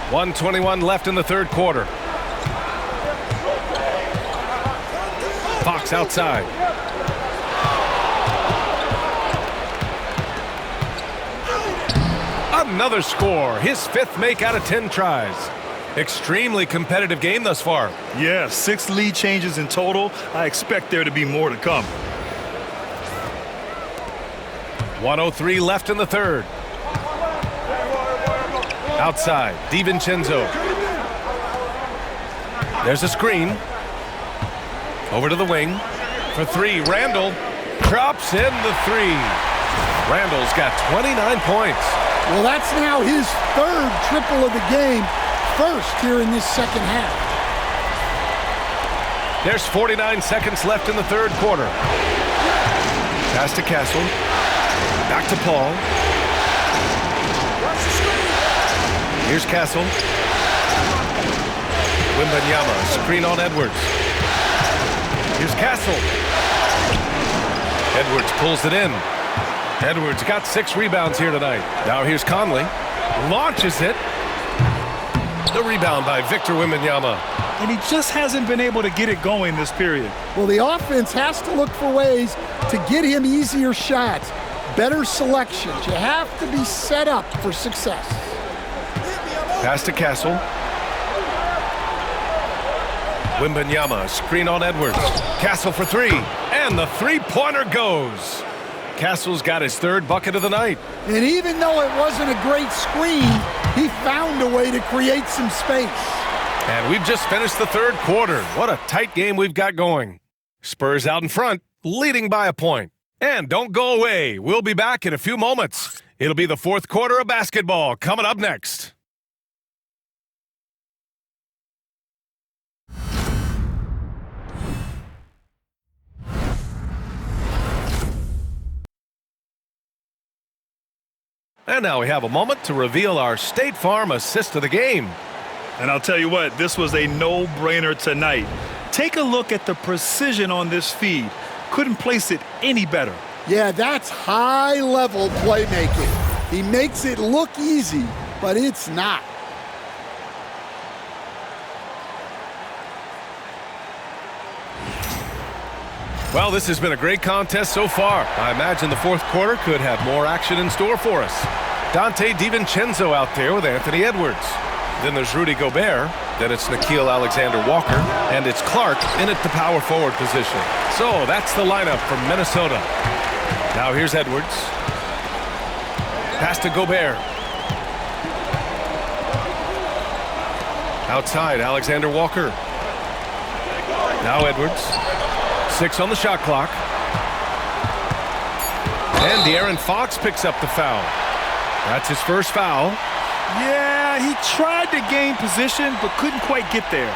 1:21 left in the third quarter. Fox outside. Another score. His 5th make out of 10 tries. Extremely competitive game thus far. Yeah, 6 lead changes in total. I expect there to be more to come. 1:03 left in the third. Outside, DiVincenzo. There's a screen. Over to the wing. For 3, Randall drops in the 3. Randall's got 29 points. Well, that's now his 3rd triple of the game, 1st here in this second half. There's 49 seconds left in the third quarter. Pass to Castle. Back to Paul. Here's Castle. Wembanyama, screen on Edwards. Here's Castle. Edwards pulls it in. Edwards got 6 rebounds here tonight. Now here's Conley. Launches it. The rebound by Victor Wembanyama. And he just hasn't been able to get it going this period. Well, the offense has to look for ways to get him easier shots, better selections. You have to be set up for success. Pass to Castle. Wembanyama, screen on Edwards. Castle for 3. And the 3-pointer goes. Castle's got his 3rd bucket of the night. And even though it wasn't a great screen, he found a way to create some space. And we've just finished the third quarter. What a tight game we've got going. Spurs out in front, leading by a point. And don't go away. We'll be back in a few moments. It'll be the fourth quarter of basketball coming up next. And now we have a moment to reveal our State Farm assist of the game. And I'll tell you what, this was a no-brainer tonight. Take a look at the precision on this feed. Couldn't place it any better. Yeah, that's high-level playmaking. He makes it look easy, but it's not. Well, this has been a great contest so far. I imagine the fourth quarter could have more action in store for us. Dante DiVincenzo out there with Anthony Edwards. Then there's Rudy Gobert. Then it's Nickeil Alexander-Walker. And it's Clark in at the power forward position. So that's the lineup from Minnesota. Now here's Edwards. Pass to Gobert. Outside, Alexander-Walker. Now Edwards. 6 on the shot clock. And De'Aaron Fox picks up the foul. That's his first foul. Yeah, he tried to gain position, but couldn't quite get there.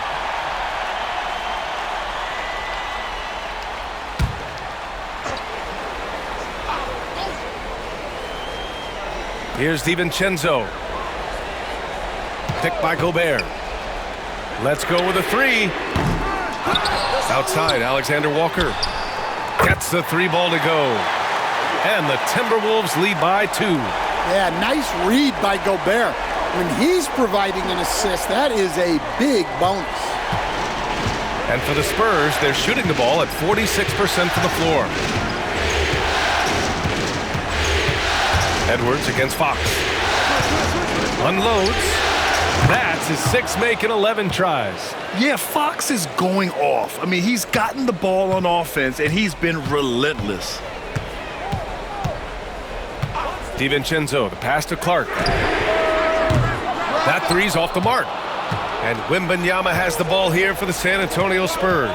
Here's DiVincenzo. Picked by Gobert. Let's go with a three. Outside, Alexander Walker gets the three ball to go. And the Timberwolves lead by 2. Yeah, nice read by Gobert. When he's providing an assist, that is a big bonus. And for the Spurs, they're shooting the ball at 46% from the floor. Edwards against Fox. Unloads. That's his 6 make in 11 tries. Yeah, Fox is going off. I mean, he's gotten the ball on offense, and he's been relentless. DiVincenzo, the pass to Clark. That three's off the mark. And Wembanyama has the ball here for the San Antonio Spurs.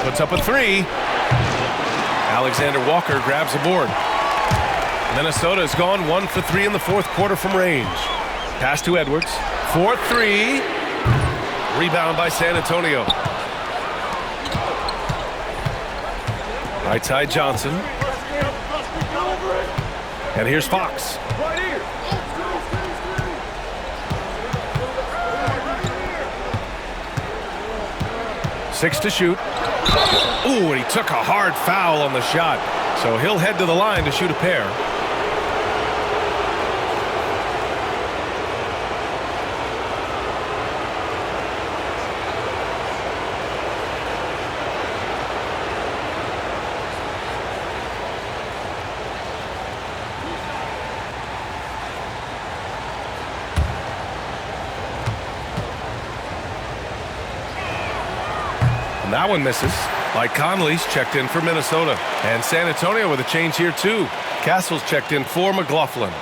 Puts up a three. Alexander Walker grabs the board. Minnesota has gone 1 for 3 in the fourth quarter from range. Pass to Edwards. 4-3. Rebound by San Antonio. Right side Johnson. And here's Fox. Six to shoot. Ooh, and he took a hard foul on the shot. So he'll head to the line to shoot a pair. And that one misses. Mike Conley's checked in for Minnesota. And San Antonio with a change here too. Castle's checked in for McLaughlin.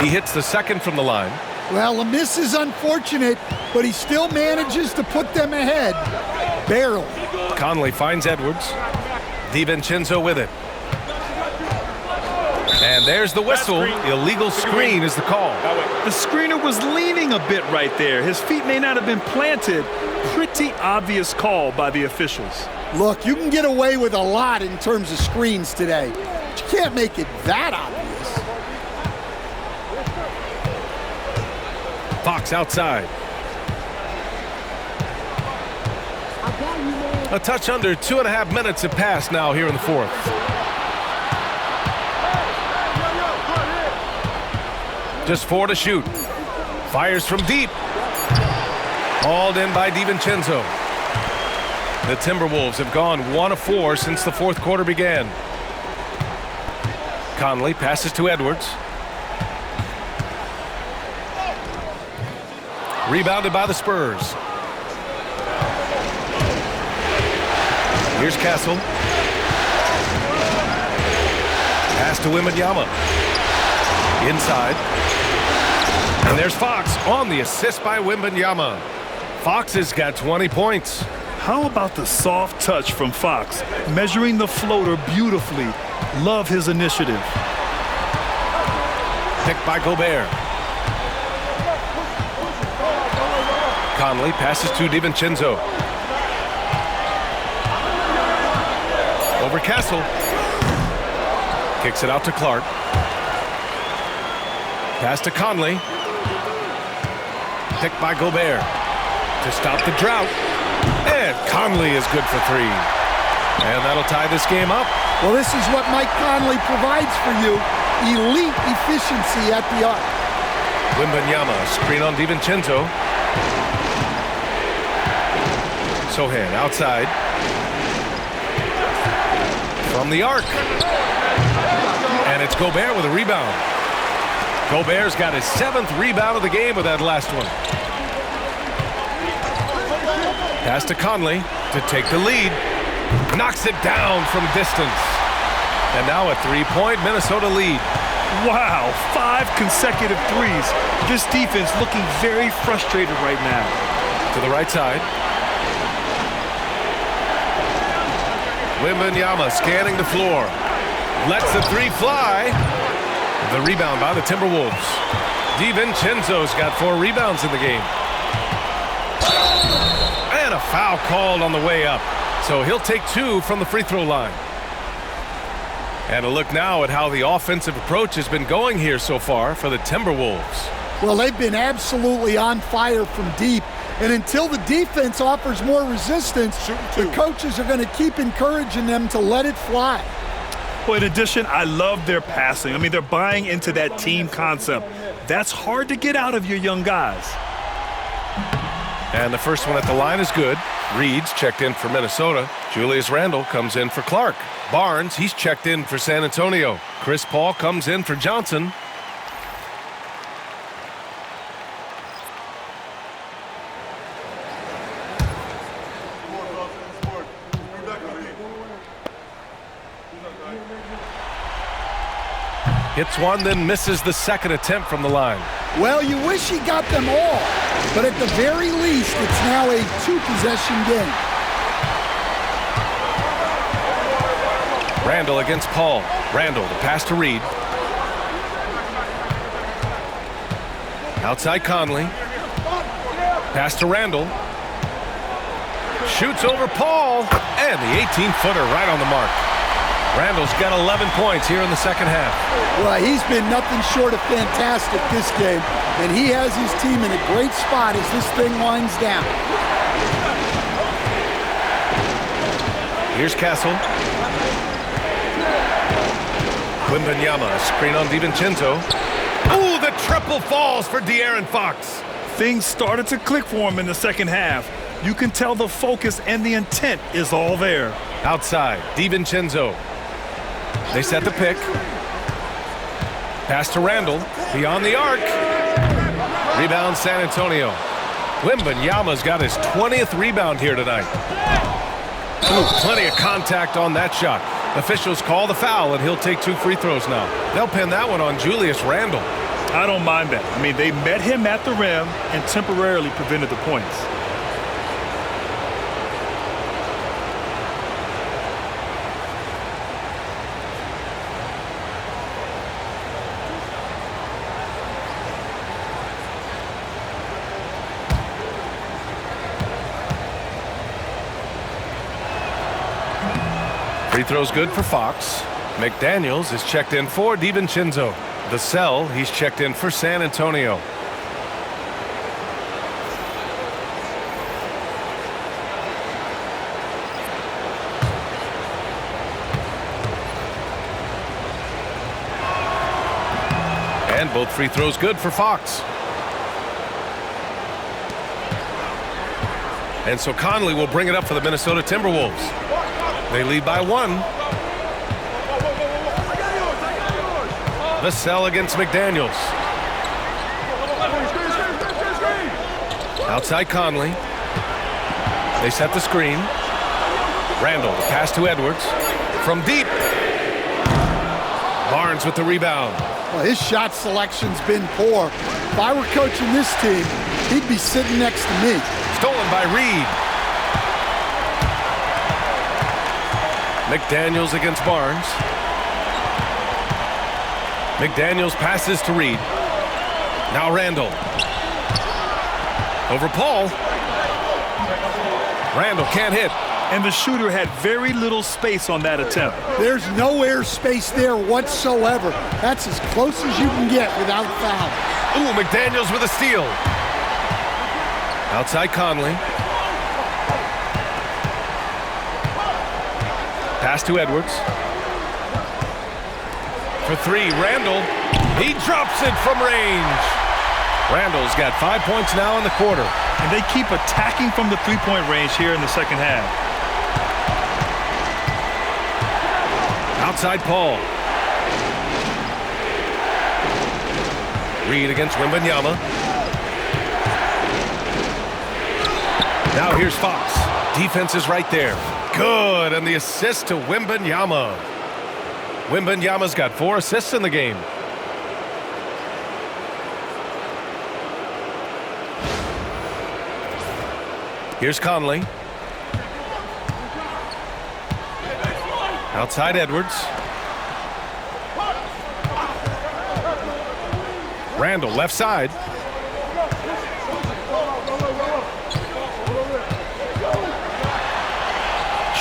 He hits the second from the line. Well, a miss is unfortunate, but he still manages to put them ahead. Barely. Conley finds Edwards. DiVincenzo with it. And there's the whistle. Illegal screen is the call. The screener was leaning a bit right there. His feet may not have been planted. Pretty obvious call by the officials. Look, you can get away with a lot in terms of screens today, but you can't make it that obvious. Fox outside. A touch under 2.5 minutes have passed now here in the fourth. Just 4 to shoot. Fires from deep. Hauled in by DiVincenzo. The Timberwolves have gone 1 of 4 since the fourth quarter began. Conley passes to Edwards. Rebounded by the Spurs. Here's Castle. Pass to Wembanyama. Inside. And there's Fox on the assist by Wembanyama. Fox has got 20 points. How about the soft touch from Fox? Measuring the floater beautifully. Love his initiative. Picked by Gobert. Conley passes to DiVincenzo. Over Castle. Kicks it out to Clark. Pass to Conley. Picked by Gobert. To stop the drought. And Conley is good for 3. And that'll tie this game up. Well, this is what Mike Conley provides for you. Elite efficiency at the arc. Wembanyama, screen on DiVincenzo. Sohan outside. From the arc. And it's Gobert with a rebound. Gobert's got his 7th rebound of the game with that last one. Pass to Conley to take the lead. Knocks it down from distance. And now a 3-point Minnesota lead. Wow, 5 consecutive threes. This defense looking very frustrated right now. To the right side. Wembanyama scanning the floor. Lets the 3 fly. The rebound by the Timberwolves. DiVincenzo's got 4 rebounds in the game. foul called on the way up. So he'll take 2 from the free throw line. And a look now at how the offensive approach has been going here so far for the Timberwolves. Well, they've been absolutely on fire from deep. And until the defense offers more resistance, the coaches are going to keep encouraging them to let it fly. Well, in addition, I love their passing. I mean, they're buying into that team concept. That's hard to get out of your young guys. And the first one at the line is good. Reed's checked in for Minnesota. Julius Randle comes in for Clark. Barnes, he's checked in for San Antonio. Chris Paul comes in for Johnson. Hits one, then misses the second attempt from the line. Well, you wish he got them all, but at the very least, it's now a 2-possession game. Randle against Paul. Randle, the pass to Reed. Outside Conley. Pass to Randle. Shoots over Paul, and the 18-footer right on the mark. Randle's got 11 points here in the second half. Well, he's been nothing short of fantastic this game, and he has his team in a great spot as this thing winds down. Here's Castle. Wembanyama, screen on DiVincenzo. Ooh, the triple falls for De'Aaron Fox. Things started to click for him in the second half. You can tell the focus and the intent is all there. Outside, DiVincenzo. They set the pick. Pass to Randle. Beyond the arc. Rebound San Antonio. Wembanyama's got his 20th rebound here tonight. Ooh, plenty of contact on that shot. Officials call the foul, and he'll take 2 free throws now. They'll pin that one on Julius Randle. I don't mind that. I mean, they met him at the rim and temporarily prevented the points. Free throw's good for Fox. McDaniels is checked in for DiVincenzo. The cell, he's checked in for San Antonio. And both free throws good for Fox. And so Conley will bring it up for the Minnesota Timberwolves. They lead by 1. The cell against McDaniels. Outside Conley. They set the screen. Randle, the pass to Edwards. From deep. Barnes with the rebound. Well, his shot selection's been poor. If I were coaching this team, he'd be sitting next to me. Stolen by Reed. McDaniels against Barnes. McDaniels passes to Reed. Now Randle. Over Paul. Randle can't hit. And the shooter had very little space on that attempt. There's no air space there whatsoever. That's as close as you can get without foul. Ooh, McDaniels with a steal. Outside Conley. Pass to Edwards. For 3, Randle. He drops it from range. Randle's got 5 points now in the quarter. And they keep attacking from the three-point range here in the second half. Outside Paul. Reed against Wembanyama. Now here's Fox. Defense is right there. Good, and the assist to Wembanyama. Wembanyama's got 4 assists in the game. Here's Conley. Outside Edwards. Randle, left side.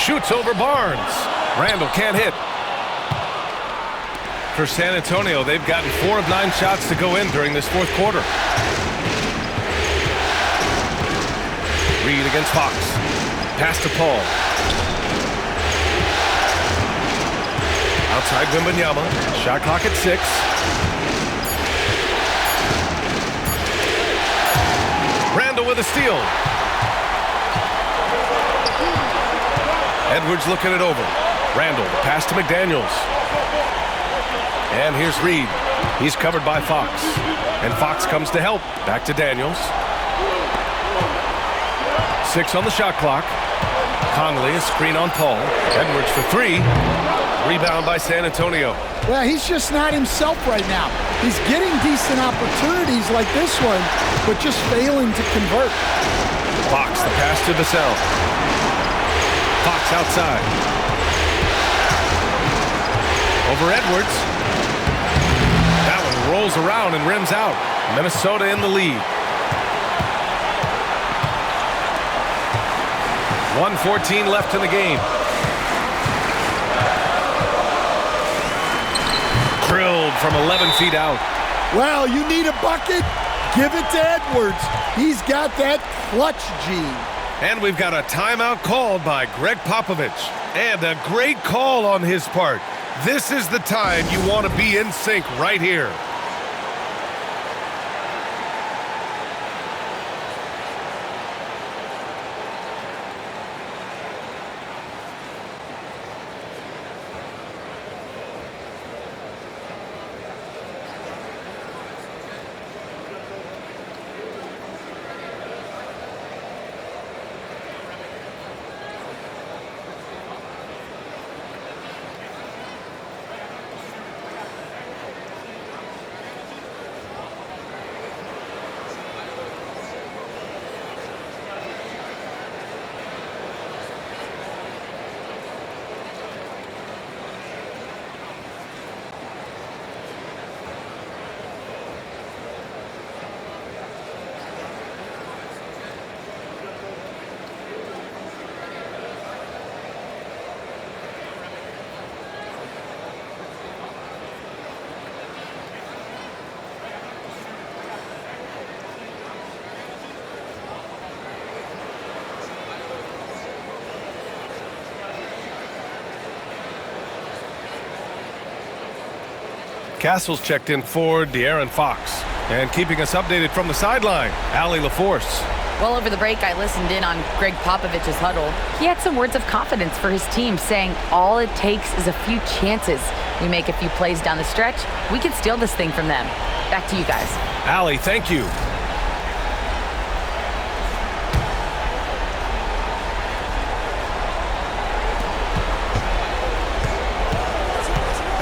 Shoots over Barnes. Randall can't hit. For San Antonio, they've gotten 4 of 9 shots to go in during this fourth quarter. Reed against Fox. Pass to Paul. Outside Wembanyama. Shot clock at 6. Randall with a steal. Edwards looking it over. Randall, pass to McDaniels. And here's Reed. He's covered by Fox. And Fox comes to help. Back to Daniels. 6 on the shot clock. Conley, a screen on Paul. Edwards for 3. Rebound by San Antonio. Well, he's just not himself right now. He's getting decent opportunities like this one, but just failing to convert. Fox, the pass to Vassell. Fox outside. Over Edwards. That one rolls around and rims out. Minnesota in the lead. 1:14 left in the game. Drilled from 11 feet out. Well, you need a bucket? Give it to Edwards. He's got that clutch gene. And we've got a timeout called by Greg Popovich. And a great call on his part. This is the time you want to be in sync right here. Castle's checked in for De'Aaron Fox. And keeping us updated from the sideline, Allie LaForce. Well, over the break, I listened in on Greg Popovich's huddle. He had some words of confidence for his team, saying all it takes is a few chances. We make a few plays down the stretch, we can steal this thing from them. Back to you guys. Allie, thank you.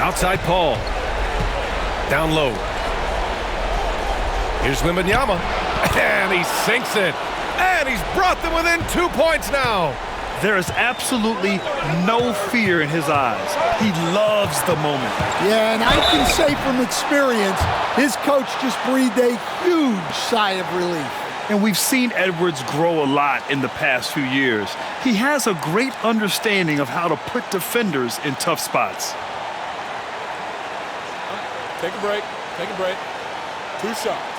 Outside Paul. Down low. Here's Wembanyama. And he sinks it. And he's brought them within 2 points now. There is absolutely no fear in his eyes. He loves the moment. Yeah, and I can say from experience, his coach just breathed a huge sigh of relief. And we've seen Edwards grow a lot in the past few years. He has a great understanding of how to put defenders in tough spots. Take a break. Take a break. 2 shots.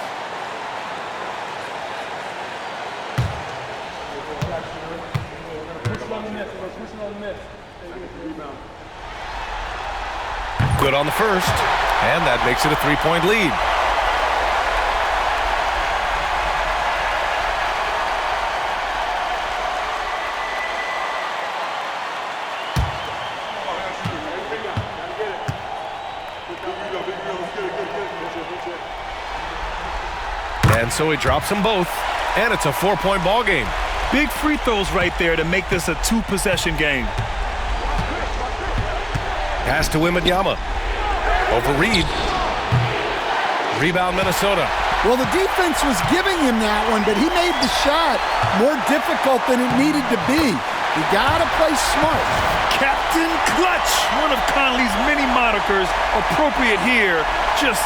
Good on the first, and that makes it a 3-point lead. And so he drops them both, and it's a 4-point ball game. Big free throws right there to make this a 2-possession game. Pass to Wembanyama. Over Reed. Rebound Minnesota. Well, the defense was giving him that one, but he made the shot more difficult than it needed to be. You gotta play smart. Captain Clutch, one of Conley's many monikers, appropriate here. Just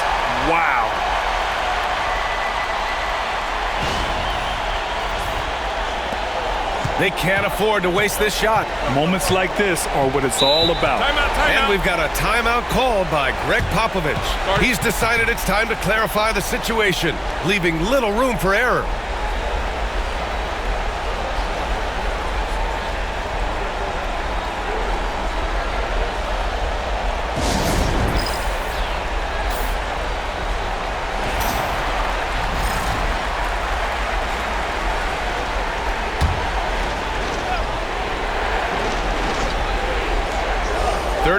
wow. They can't afford to waste this shot. Moments like this are what it's all about. And we've got a timeout called by Greg Popovich. He's decided it's time to clarify the situation, leaving little room for error.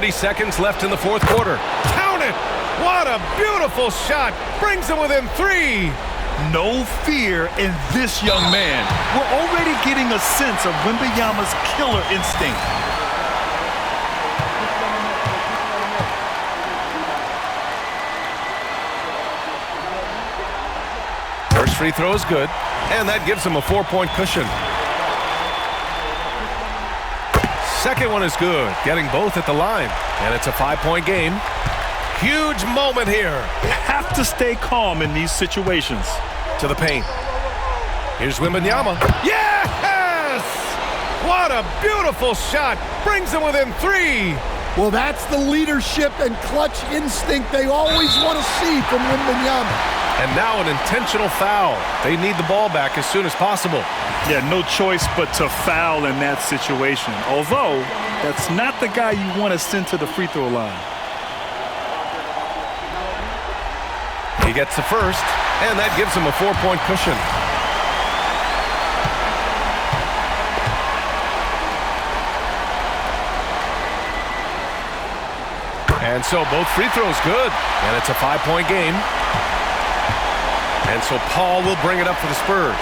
Seconds left in the fourth quarter. Count it! What a beautiful shot! Brings them within 3. No fear in this young man. We're already getting a sense of Wembanyama's killer instinct. First free throw is good, and that gives him a 4-point cushion. Second one is good, getting both at the line, and it's a 5-point game. Huge moment here. Have to stay calm in these situations. To the paint. Here's Wembanyama. Yes! What a beautiful shot. Brings them within 3. Well, that's the leadership and clutch instinct they always want to see from Wembanyama. And now an intentional foul. They need the ball back as soon as possible. Yeah, no choice but to foul in that situation. Although, that's not the guy you want to send to the free throw line. He gets the first, and that gives him a 4-point cushion. And so both free throws good, and it's a 5-point game. And so Paul will bring it up for the Spurs.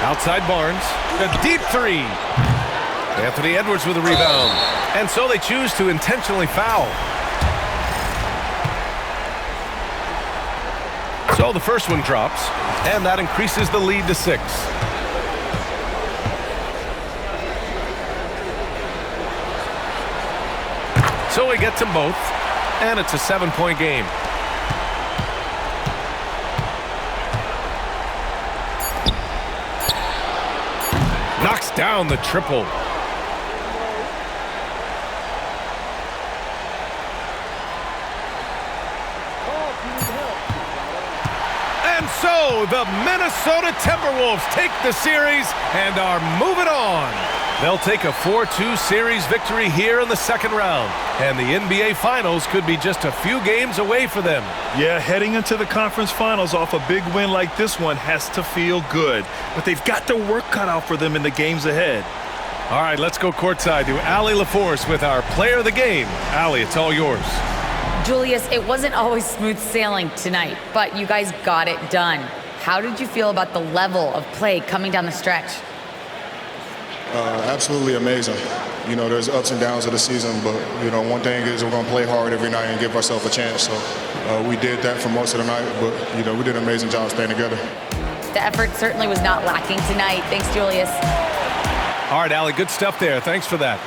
Outside Barnes, a deep 3. Anthony Edwards with a rebound. And so they choose to intentionally foul. So the first one drops, and that increases the lead to 6. So he gets them both, and it's a 7-point game. Knocks down the triple. And so the Minnesota Timberwolves take the series and are moving on. They'll take a 4-2 series victory here in the second round, and the NBA Finals could be just a few games away for them. Yeah, heading into the conference finals off a big win like this one has to feel good, but they've got their work cut out for them in the games ahead. All right, let's go courtside to Allie LaForce with our player of the game. Allie, it's all yours. Julius, it wasn't always smooth sailing tonight, but you guys got it done. How did you feel about the level of play coming down the stretch? Absolutely amazing. You know, there's ups and downs of the season, but, you know, one thing is we're going to play hard every night and give ourselves a chance. So we did that for most of the night, but, you know, we did an amazing job staying together. The effort certainly was not lacking tonight. Thanks, Julius. All right, Allie, good stuff there. Thanks for that.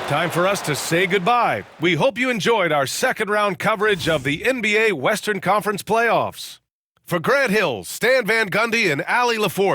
Time for us to say goodbye. We hope you enjoyed our second round coverage of the NBA Western Conference playoffs. For Grant Hill, Stan Van Gundy, and Allie LaForce,